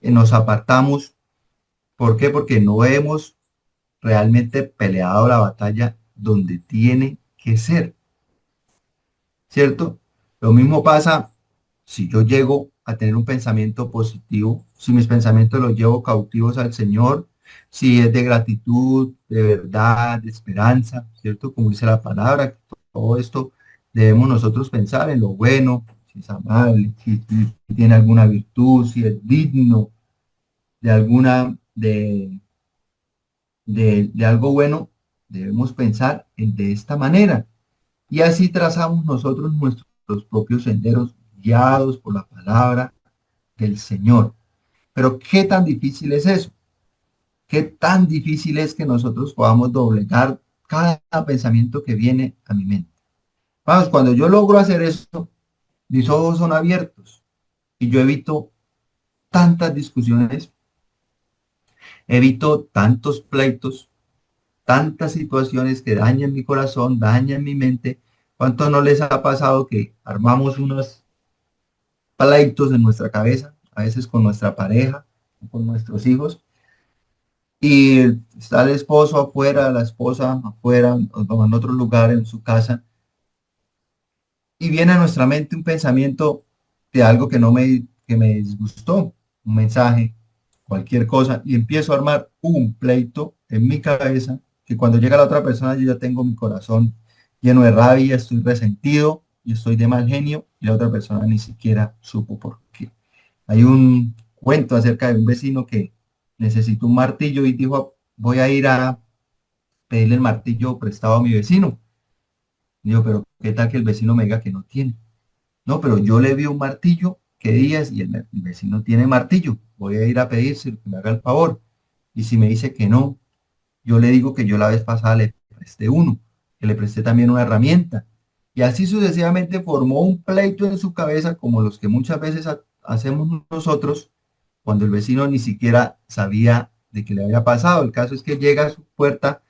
nos apartamos. ¿Por qué? Porque no hemos realmente peleado la batalla donde tiene que ser. ¿Cierto? Lo mismo pasa si yo llego a tener un pensamiento positivo, si mis pensamientos los llevo cautivos al Señor, si es de gratitud, de verdad, de esperanza, ¿cierto? Como dice la palabra, todo esto debemos nosotros pensar en lo bueno, si es amable, si tiene alguna virtud, si es digno de alguna, de algo bueno, debemos pensar de esta manera. Y así trazamos nosotros nuestros propios senderos guiados por la palabra del Señor. Pero ¿qué tan difícil es eso? ¿Qué tan difícil es que nosotros podamos doblegar cada pensamiento que viene a mi mente? Vamos, cuando yo logro hacer eso, mis ojos son abiertos y yo evito tantas discusiones, evito tantos pleitos, tantas situaciones que dañan mi corazón, dañan mi mente. ¿Cuánto no les ha pasado que armamos unos pleitos en nuestra cabeza, a veces con nuestra pareja, con nuestros hijos, y está el esposo afuera, la esposa afuera, o en otro lugar en su casa, y viene a nuestra mente un pensamiento de algo que me disgustó, un mensaje, cualquier cosa, y empiezo a armar un pleito en mi cabeza, que cuando llega la otra persona yo ya tengo mi corazón lleno de rabia, estoy resentido y estoy de mal genio, y la otra persona ni siquiera supo por qué. Hay un cuento acerca de un vecino que necesitó un martillo y dijo, voy a ir a pedirle el martillo prestado a mi vecino. Digo, pero ¿qué tal que el vecino me diga que no tiene? No, pero yo le vi un martillo, ¿qué días? Y el vecino tiene martillo. Voy a ir a pedirse que me haga el favor. Y si me dice que no, yo le digo que yo la vez pasada le presté uno, que le presté también una herramienta. Y así sucesivamente formó un pleito en su cabeza, como los que muchas veces hacemos nosotros, cuando el vecino ni siquiera sabía de qué le había pasado. El caso es que llega a su puerta,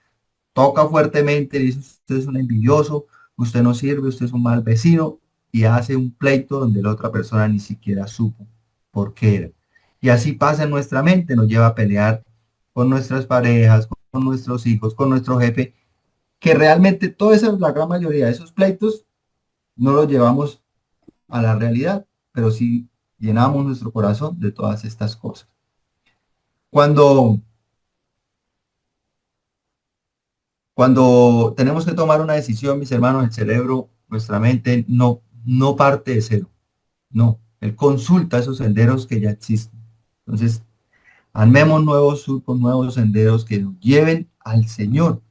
toca fuertemente, dice, usted es un envidioso, usted no sirve, usted es un mal vecino, y hace un pleito donde la otra persona ni siquiera supo por qué era. Y así pasa en nuestra mente, nos lleva a pelear con nuestras parejas, con nuestros hijos, con nuestro jefe, que realmente toda esa, la gran mayoría de esos pleitos no los llevamos a la realidad, pero sí llenamos nuestro corazón de todas estas cosas. Cuando, cuando tenemos que tomar una decisión, mis hermanos, el cerebro, nuestra mente no parte de cero. No, él consulta esos senderos que ya existen. Entonces, armemos nuevos surcos, nuevos senderos que nos lleven al Señor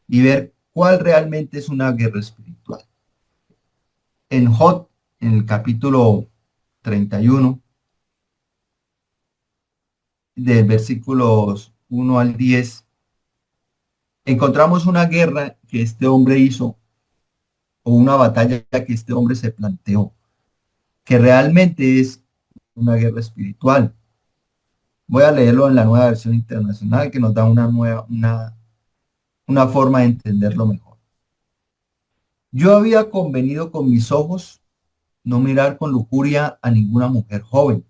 y ver cuál realmente es una guerra espiritual. En Job, en el capítulo 31, de versículos 1 al 10, encontramos una guerra que este hombre hizo, o una batalla que este hombre se planteó, que realmente es una guerra espiritual. Voy a leerlo en la Nueva Versión Internacional, que nos da una forma de entenderlo mejor. Yo había convenido con mis ojos no mirar con lujuria a ninguna mujer joven,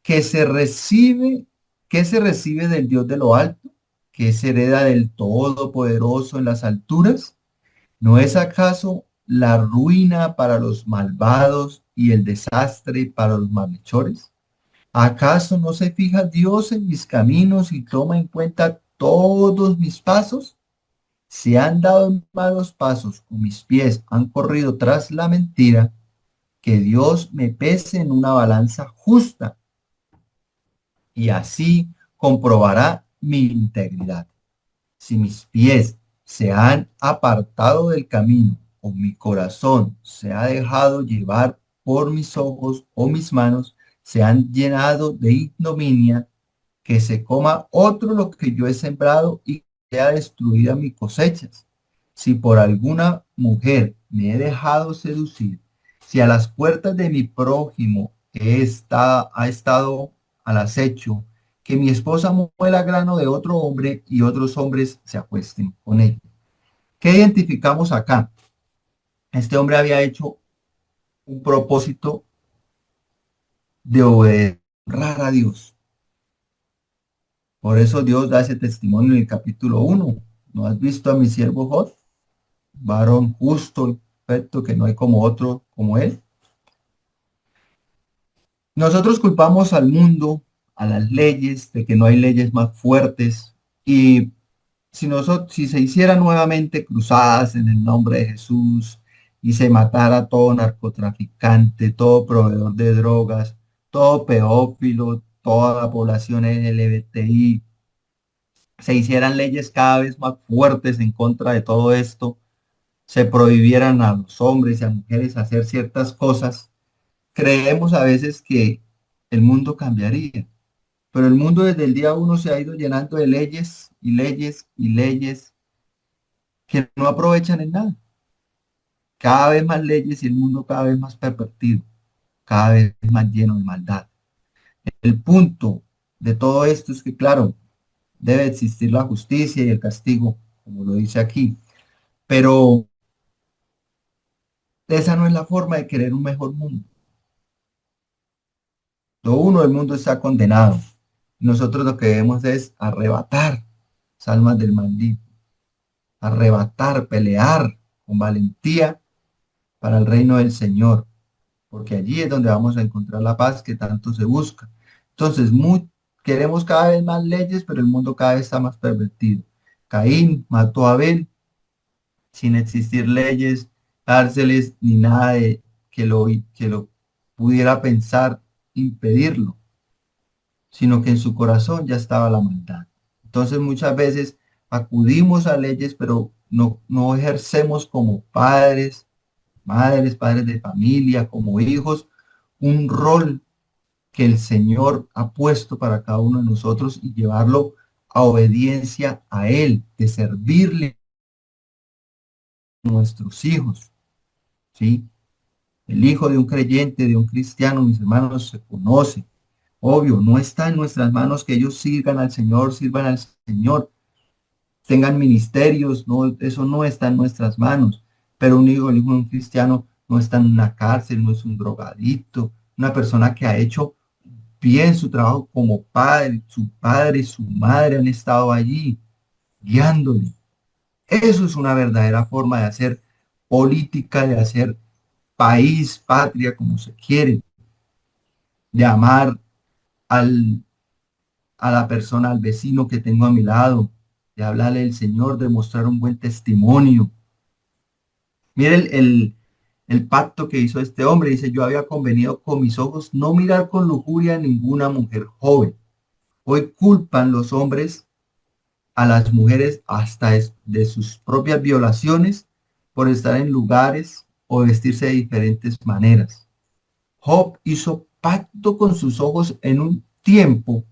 que se recibe, que se recibe del Dios de lo alto, que se hereda del Todopoderoso en las alturas. ¿No es acaso la ruina para los malvados y el desastre para los malhechores? ¿Acaso no se fija Dios en mis caminos y toma en cuenta todos mis pasos? Si han dado malos pasos con mis pies, han corrido tras la mentira, que Dios me pese en una balanza justa y así comprobará mi integridad. Si mis pies se han apartado del camino o mi corazón se ha dejado llevar por mis ojos o mis manos se han llenado de ignominia, que se coma otro lo que yo he sembrado y sea destruida mis cosechas. Si por alguna mujer me he dejado seducir, si a las puertas de mi prójimo ha estado al acecho, que mi esposa muela grano de otro hombre y otros hombres se acuesten con ella. ¿Qué identificamos acá? Este hombre había hecho un propósito de obedecer a Dios. Por eso Dios da ese testimonio en el capítulo 1. ¿No has visto a mi siervo Job? Varón justo, perfecto, que no hay como otro como él. Nosotros culpamos al mundo, a las leyes, de que no hay leyes más fuertes. Y si se hicieran nuevamente cruzadas en el nombre de Jesús y se matara a todo narcotraficante, todo proveedor de drogas, todo pedófilo, toda la población LGBTI, se hicieran leyes cada vez más fuertes en contra de todo esto, se prohibieran a los hombres y a mujeres hacer ciertas cosas, creemos a veces que el mundo cambiaría. Pero el mundo desde el día uno se ha ido llenando de leyes y leyes y leyes que no aprovechan en nada. Cada vez más leyes y el mundo cada vez más pervertido, cada vez más lleno de maldad. El punto de todo esto es que, claro, debe existir la justicia y el castigo, como lo dice aquí, pero esa no es la forma de querer un mejor mundo. Lo uno, el mundo está condenado. Nosotros lo que debemos es arrebatar las almas del maldito, arrebatar, pelear con valentía para el reino del Señor, porque allí es donde vamos a encontrar la paz que tanto se busca. Entonces, queremos cada vez más leyes, pero el mundo cada vez está más pervertido. Caín mató a Abel sin existir leyes, cárceles, ni nada de que lo pudiera pensar impedirlo, sino que en su corazón ya estaba la maldad. Entonces muchas veces acudimos a leyes, pero no ejercemos como padres, madres, padres de familia, como hijos, un rol que el Señor ha puesto para cada uno de nosotros y llevarlo a obediencia a Él, de servirle a nuestros hijos, ¿sí? El hijo de un creyente, de un cristiano, mis hermanos, se conoce. Obvio, no está en nuestras manos que ellos sirvan al Señor, sirvan al Señor, tengan ministerios, no, eso no está en nuestras manos. Pero el hijo de un cristiano no está en una cárcel, no es un drogadicto, una persona que ha hecho bien su trabajo como padre, su madre han estado allí guiándole. Eso es una verdadera forma de hacer política, de hacer país, patria, como se quiere, de amar a la persona, al vecino que tengo a mi lado, de hablarle del Señor, de mostrar un buen testimonio. Mire el pacto que hizo este hombre. Dice, yo había convenido con mis ojos no mirar con lujuria a ninguna mujer joven. Hoy culpan los hombres a las mujeres hasta de sus propias violaciones por estar en lugares o vestirse de diferentes maneras. Job hizo pacto con sus ojos en un tiempo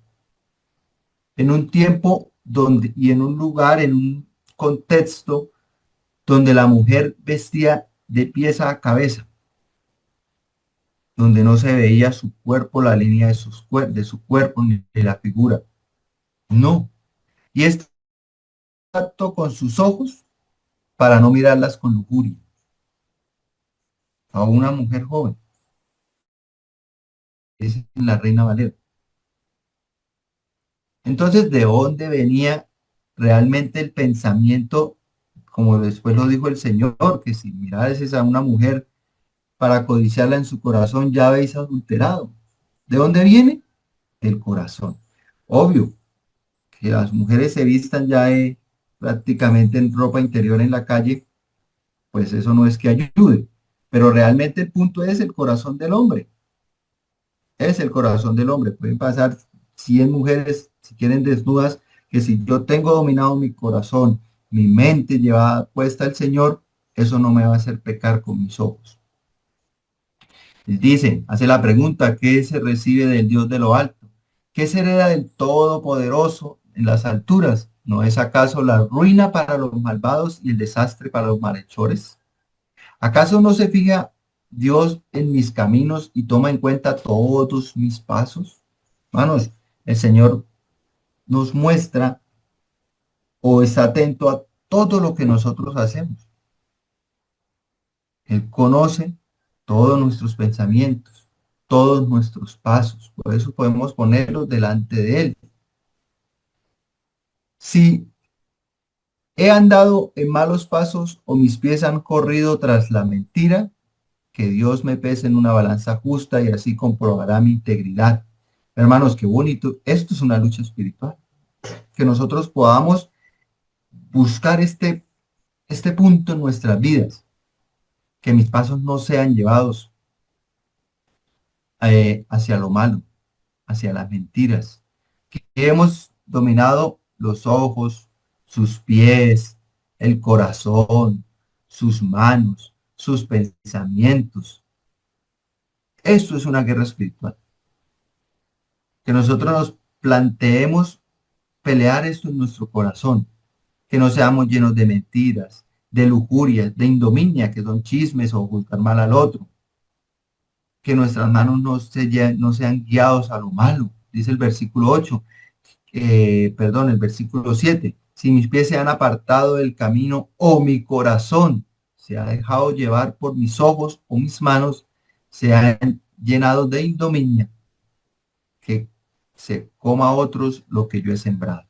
donde, y en un lugar, en un contexto donde la mujer vestía de pies a cabeza. donde no se veía su cuerpo, la línea de su cuerpo, ni de la figura. No. Y este acto con sus ojos para no mirarlas con lujuria. A una mujer joven. Es la Reina Valera. Entonces, ¿de dónde venía realmente el pensamiento? Como después lo dijo el Señor, que si mirases a una mujer para codiciarla en su corazón, ya habéis adulterado. ¿De dónde viene? Del corazón. Obvio, que las mujeres se vistan ya prácticamente en ropa interior en la calle, pues eso no es que ayude. Pero realmente el punto es el corazón del hombre. Es el corazón del hombre. Pueden pasar 100 mujeres, si quieren, desnudas, que si yo tengo dominado mi corazón, mi mente llevada puesta al Señor, eso no me va a hacer pecar con mis ojos. Dice, hace la pregunta, ¿qué se recibe del Dios de lo alto? ¿Qué se hereda del Todopoderoso en las alturas? ¿No es acaso la ruina para los malvados y el desastre para los malhechores? ¿Acaso no se fija Dios en mis caminos y toma en cuenta todos mis pasos? Hermanos, el Señor nos muestra o está atento a todo lo que nosotros hacemos. Él conoce todos nuestros pensamientos, todos nuestros pasos. Por eso podemos ponerlos delante de Él. Si he andado en malos pasos o mis pies han corrido tras la mentira, que Dios me pese en una balanza justa y así comprobará mi integridad. Hermanos, qué bonito. Esto es una lucha espiritual. Que nosotros podamos buscar este punto en nuestras vidas. Que mis pasos no sean llevados hacia lo malo, hacia las mentiras. Que hemos dominado los ojos, sus pies, el corazón, sus manos, sus pensamientos. Esto es una guerra espiritual. Que nosotros nos planteemos pelear esto en nuestro corazón. Que no seamos llenos de mentiras, de lujurias, de indominia, que son chismes o juzgar mal al otro. Que nuestras manos no sean guiados a lo malo. Dice el versículo 8, el versículo 7. Si mis pies se han apartado del camino o mi corazón se ha dejado llevar por mis ojos o mis manos se han llenado de indominia, que se coma a otros lo que yo he sembrado.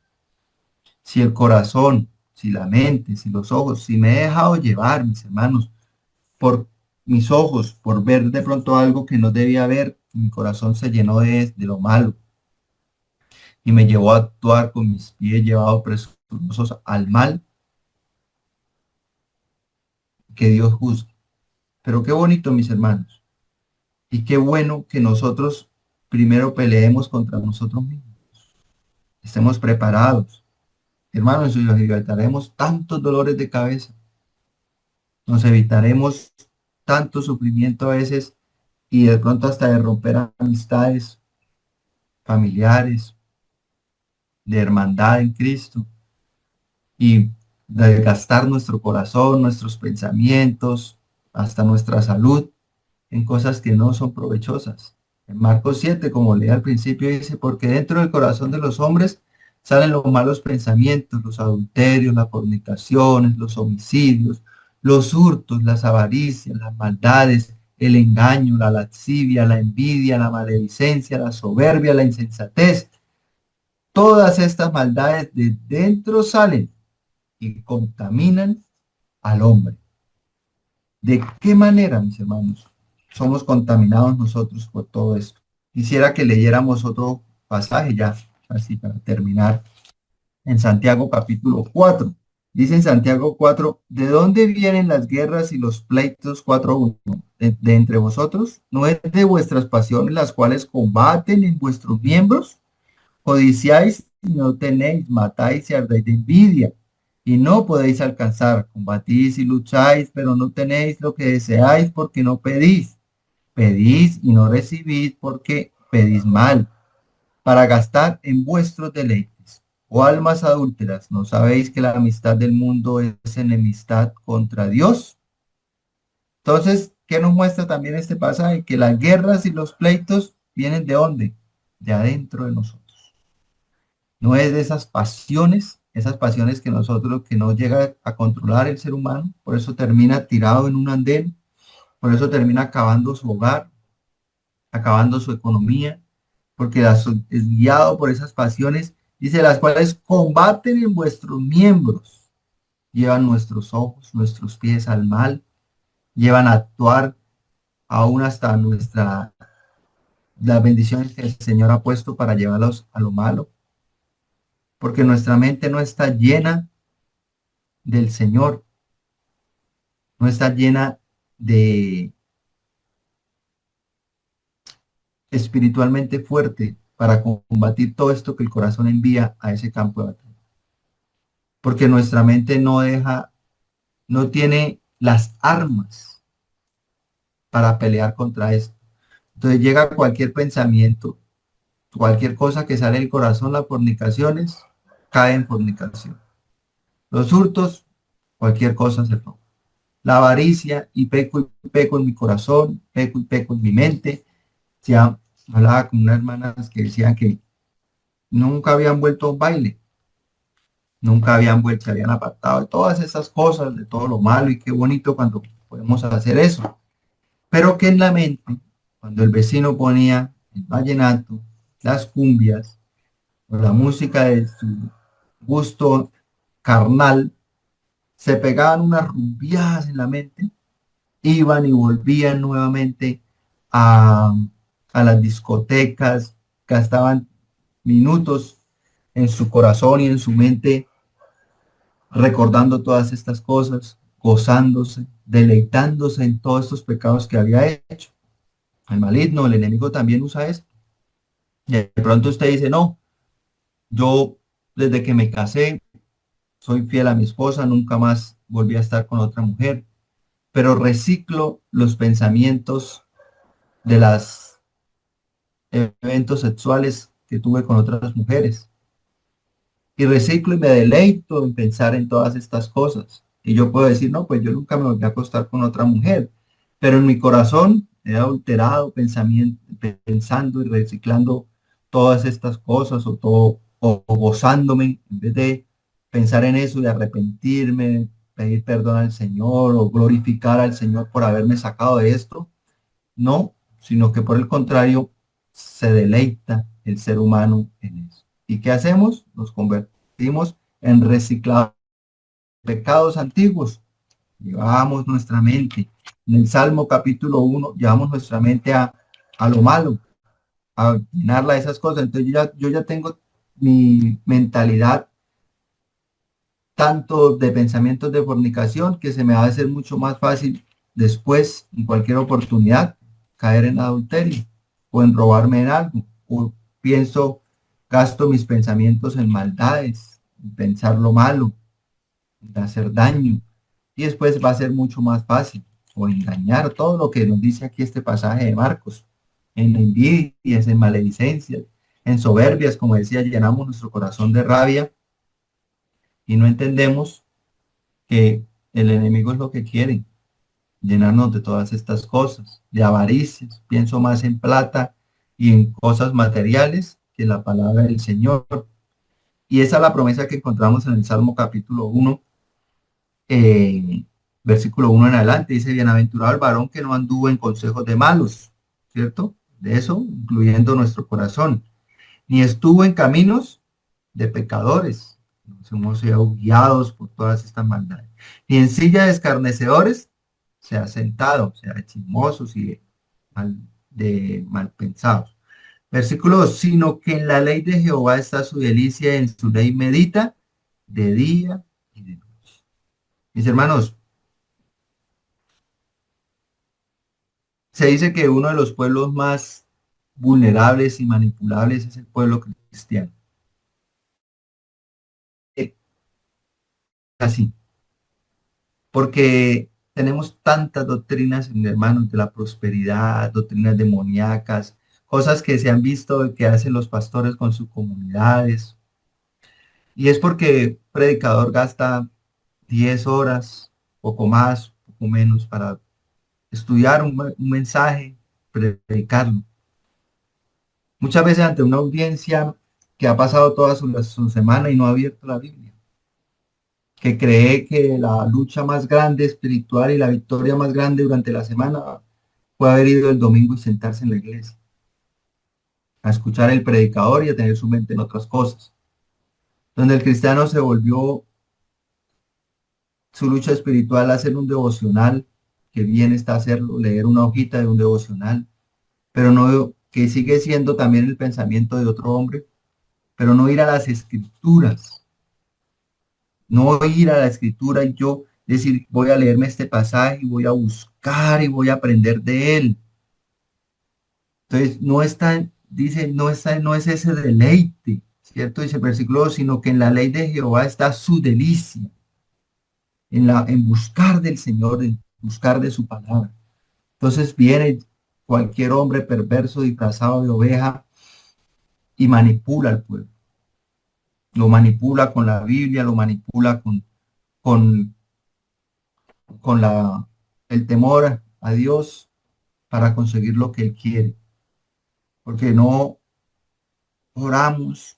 Si el corazón, si la mente, si los ojos, si me he dejado llevar, mis hermanos, por mis ojos, por ver de pronto algo que no debía ver, mi corazón se llenó de lo malo y me llevó a actuar con mis pies llevados presurosos al mal, que Dios juzgue. Pero qué bonito, mis hermanos, y qué bueno que nosotros primero peleemos contra nosotros mismos, estemos preparados. Hermanos, y nos evitaremos tantos dolores de cabeza, nos evitaremos tanto sufrimiento a veces y de pronto hasta de romper amistades familiares, de hermandad en Cristo y de gastar nuestro corazón, nuestros pensamientos, hasta nuestra salud en cosas que no son provechosas. En Marcos 7, como leí al principio, dice, porque dentro del corazón de los hombres salen los malos pensamientos, los adulterios, las fornicaciones, los homicidios, los hurtos, las avaricias, las maldades, el engaño, la lascivia, la envidia, la maledicencia, la soberbia, la insensatez. Todas estas maldades de dentro salen y contaminan al hombre. ¿De qué manera, mis hermanos, somos contaminados nosotros por todo esto? Quisiera que leyéramos otro pasaje ya, así para terminar, en Santiago capítulo 4. Dice en Santiago 4, ¿de dónde vienen las guerras y los pleitos? 4:1. ¿De entre vosotros? ¿No es de vuestras pasiones las cuales combaten en vuestros miembros? Codiciáis y no tenéis, matáis y ardéis de envidia, y no podéis alcanzar. Combatís y lucháis, pero no tenéis lo que deseáis porque no pedís. Pedís y no recibís porque pedís mal, para gastar en vuestros deleites. Oh almas adúlteras, ¿no sabéis que la amistad del mundo es enemistad contra Dios? Entonces, ¿Qué nos muestra también este pasaje? Que las guerras y los pleitos vienen ¿de dónde? De adentro de nosotros. No es de esas pasiones que nosotros, que no llega a controlar el ser humano, por eso termina tirado en un andén, por eso termina acabando su hogar, acabando su economía, porque es guiado por esas pasiones, dice, las cuales combaten en vuestros miembros, llevan nuestros ojos, nuestros pies al mal, llevan a actuar aún hasta las bendiciones que el Señor ha puesto para llevarlos a lo malo, porque nuestra mente no está llena del Señor, no está llena de espiritualmente fuerte para combatir todo esto que el corazón envía a ese campo de batalla. Porque nuestra mente no tiene las armas para pelear contra esto. Entonces llega cualquier pensamiento, cualquier cosa que sale del corazón, las fornicaciones, cae en fornicación. Los hurtos, cualquier cosa se roba. La avaricia, y peco en mi corazón, peco y peco en mi mente. Ya hablaba con unas hermanas que decían que nunca habían vuelto a un baile, nunca habían vuelto, se habían apartado de todas esas cosas, de todo lo malo, y qué bonito cuando podemos hacer eso. Pero que en la mente, cuando el vecino ponía el vallenato, las cumbias, o la música de su gusto carnal, se pegaban unas rumbiadas en la mente, iban y volvían nuevamente a, a las discotecas, gastaban minutos en su corazón y en su mente recordando todas estas cosas, gozándose, deleitándose en todos estos pecados que había hecho. El maligno, el enemigo también usa esto. Y de pronto usted dice, no, yo desde que me casé soy fiel a mi esposa, nunca más volví a estar con otra mujer, pero reciclo los pensamientos de los eventos sexuales que tuve con otras mujeres. Y reciclo y me deleito en pensar en todas estas cosas. Y yo puedo decir, no, pues yo nunca me volví a acostar con otra mujer, pero en mi corazón he adulterado pensando y reciclando todas estas cosas o todo, o gozándome en vez de pensar en eso y arrepentirme, pedir perdón al Señor o glorificar al Señor por haberme sacado de esto. No, sino que por el contrario, se deleita el ser humano en eso. ¿Y qué hacemos? Nos convertimos en reciclados de pecados antiguos. Llevamos nuestra mente. En el Salmo capítulo 1, llevamos nuestra mente a lo malo, a llenarla de esas cosas. Entonces yo ya tengo mi mentalidad tanto de pensamientos de fornicación que se me va a hacer mucho más fácil después, en cualquier oportunidad, caer en adulterio o en robarme en algo. O pienso, gasto mis pensamientos en maldades, en pensar lo malo, en hacer daño. Y después va a ser mucho más fácil o engañar, todo lo que nos dice aquí este pasaje de Marcos, en envidias, en maledicencias, en soberbias, como decía, llenamos nuestro corazón de rabia y no entendemos que el enemigo es lo que quiere, llenarnos de todas estas cosas, de avaricias. Pienso más en plata y en cosas materiales que la palabra del Señor. Y esa es la promesa que encontramos en el Salmo capítulo 1, versículo 1 en adelante. Dice, bienaventurado el varón que no anduvo en consejos de malos, ¿cierto? De eso, incluyendo nuestro corazón. Ni estuvo en caminos de pecadores. Nos hemos sido guiados por todas estas maldades. Ni en silla de escarnecedores se ha sentado, o sea, de chismosos y de mal pensados. Versículo 2, sino que en la ley de Jehová está su delicia, en su ley medita de día y de noche. Mis hermanos, se dice que uno de los pueblos más vulnerables y manipulables es el pueblo cristiano. Así, porque tenemos tantas doctrinas, hermanos, de la prosperidad, doctrinas demoníacas, cosas que se han visto que hacen los pastores con sus comunidades. Y es porque el predicador gasta 10 horas, poco más, poco menos, para estudiar un mensaje, predicarlo. Muchas veces ante una audiencia que ha pasado toda su semana y no ha abierto la Biblia, que cree que la lucha más grande espiritual y la victoria más grande durante la semana puede haber ido el domingo y sentarse en la iglesia, a escuchar el predicador y a tener su mente en otras cosas. Donde el cristiano se volvió su lucha espiritual a hacer un devocional, que bien está hacerlo, leer una hojita de un devocional, pero no, que sigue siendo también el pensamiento de otro hombre, pero no ir a las escrituras, no ir a la escritura y yo decir, voy a leerme este pasaje y voy a buscar y voy a aprender de él. Entonces, no está, dice, no está, no es ese deleite, ¿cierto? Dice el versículo 2, sino que en la ley de Jehová está su delicia, en buscar del Señor, en buscar de su palabra. Entonces viene cualquier hombre perverso disfrazado de oveja y manipula al pueblo. Lo manipula con la Biblia, lo manipula con, con el temor a Dios para conseguir lo que él quiere. Porque no oramos,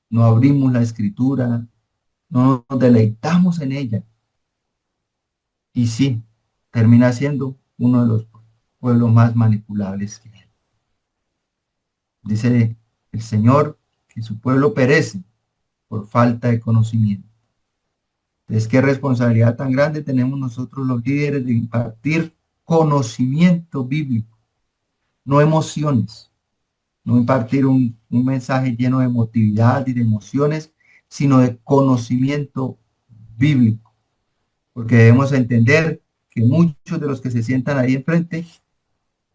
no abrimos la escritura, no nos deleitamos en ella. Y sí, termina siendo uno de los pueblos más manipulables que hay. Dice el Señor que su pueblo perece por falta de conocimiento. Entonces, qué responsabilidad tan grande tenemos nosotros los líderes de impartir conocimiento bíblico, no emociones, no impartir un mensaje lleno de emotividad y de emociones, sino de conocimiento bíblico, porque debemos entender que muchos de los que se sientan ahí enfrente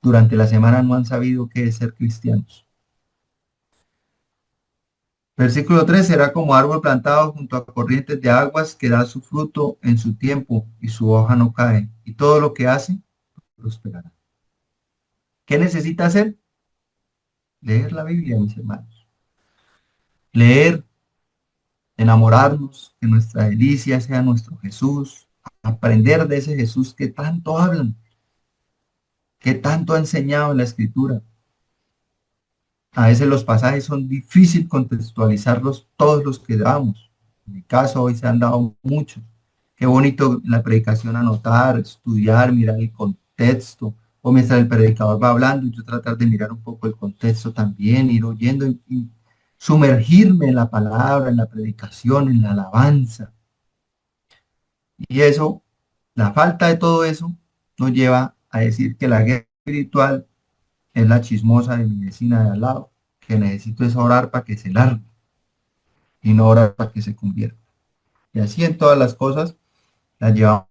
durante la semana no han sabido qué es ser cristianos. Versículo 3, será como árbol plantado junto a corrientes de aguas que da su fruto en su tiempo y su hoja no cae, y todo lo que hace prosperará. ¿Qué necesita hacer? Leer la Biblia, mis hermanos. Leer, enamorarnos, que nuestra delicia sea nuestro Jesús, aprender de ese Jesús que tanto hablan, que tanto ha enseñado en la Escritura. A veces los pasajes son difíciles contextualizarlos todos los que damos. En mi caso hoy se han dado muchos. Qué bonito la predicación anotar, estudiar, mirar el contexto. O mientras el predicador va hablando, yo tratar de mirar un poco el contexto también, ir oyendo y sumergirme en la palabra, en la predicación, en la alabanza. Y eso, la falta de todo eso, nos lleva a decir que la guerra espiritual es la chismosa de mi vecina de al lado, que necesito es orar para que se largue y no orar para que se convierta. Y así en todas las cosas las llevamos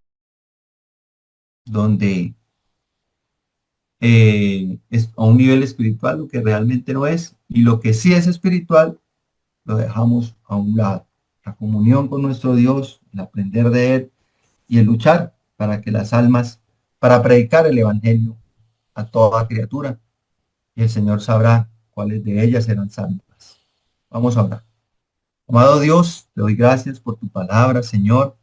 donde es a un nivel espiritual lo que realmente no es, y lo que sí es espiritual lo dejamos a un lado. La comunión con nuestro Dios, el aprender de Él y el luchar para que las almas, para predicar el Evangelio a toda criatura, y el Señor sabrá cuáles de ellas serán salvas. Vamos a orar. Amado Dios, te doy gracias por tu palabra, Señor.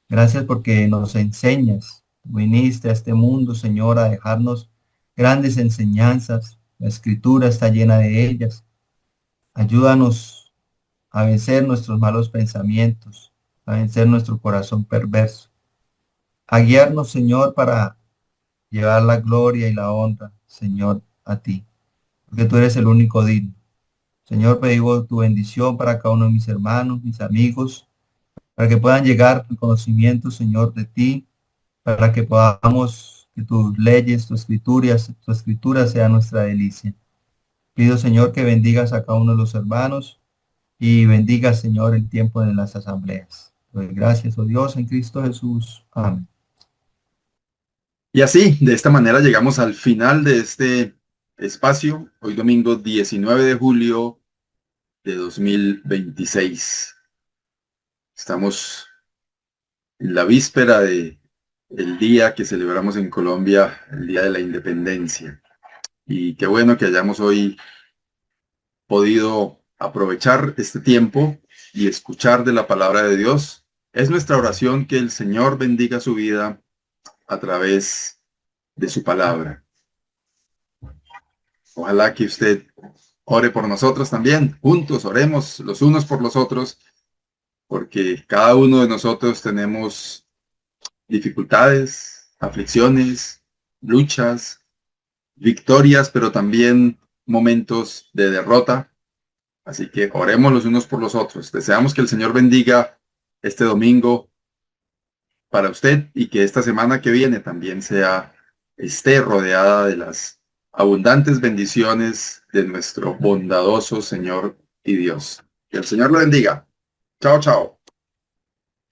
Gracias porque nos enseñas. Viniste a este mundo, Señor, a dejarnos grandes enseñanzas. La Escritura está llena de ellas. Ayúdanos a vencer nuestros malos pensamientos, a vencer nuestro corazón perverso, a guiarnos, Señor, para llevar la gloria y la honra, Señor, a ti, porque tú eres el único digno. Señor, pedimos tu bendición para cada uno de mis hermanos, mis amigos, para que puedan llegar al conocimiento, Señor, de ti, para que podamos, que tus leyes, tu escritura sea nuestra delicia. Pido, Señor, que bendigas a cada uno de los hermanos y bendiga, Señor, el tiempo de las asambleas. Doy gracias, oh Dios, en Cristo Jesús. Amén. Y así, de esta manera llegamos al final de este espacio, hoy domingo 19 de julio de 2026. Estamos en la víspera del día que celebramos en Colombia, el Día de la Independencia. Y qué bueno que hayamos hoy podido aprovechar este tiempo y escuchar de la palabra de Dios. Es nuestra oración que el Señor bendiga su vida a través de su palabra. Ojalá que usted ore por nosotros también. Juntos oremos los unos por los otros, porque cada uno de nosotros tenemos dificultades, aflicciones, luchas, victorias, pero también momentos de derrota. Así que oremos los unos por los otros. Deseamos que el Señor bendiga este domingo para usted y que esta semana que viene también esté rodeada de las abundantes bendiciones de nuestro bondadoso Señor y Dios. Que el Señor lo bendiga. Chao, chao.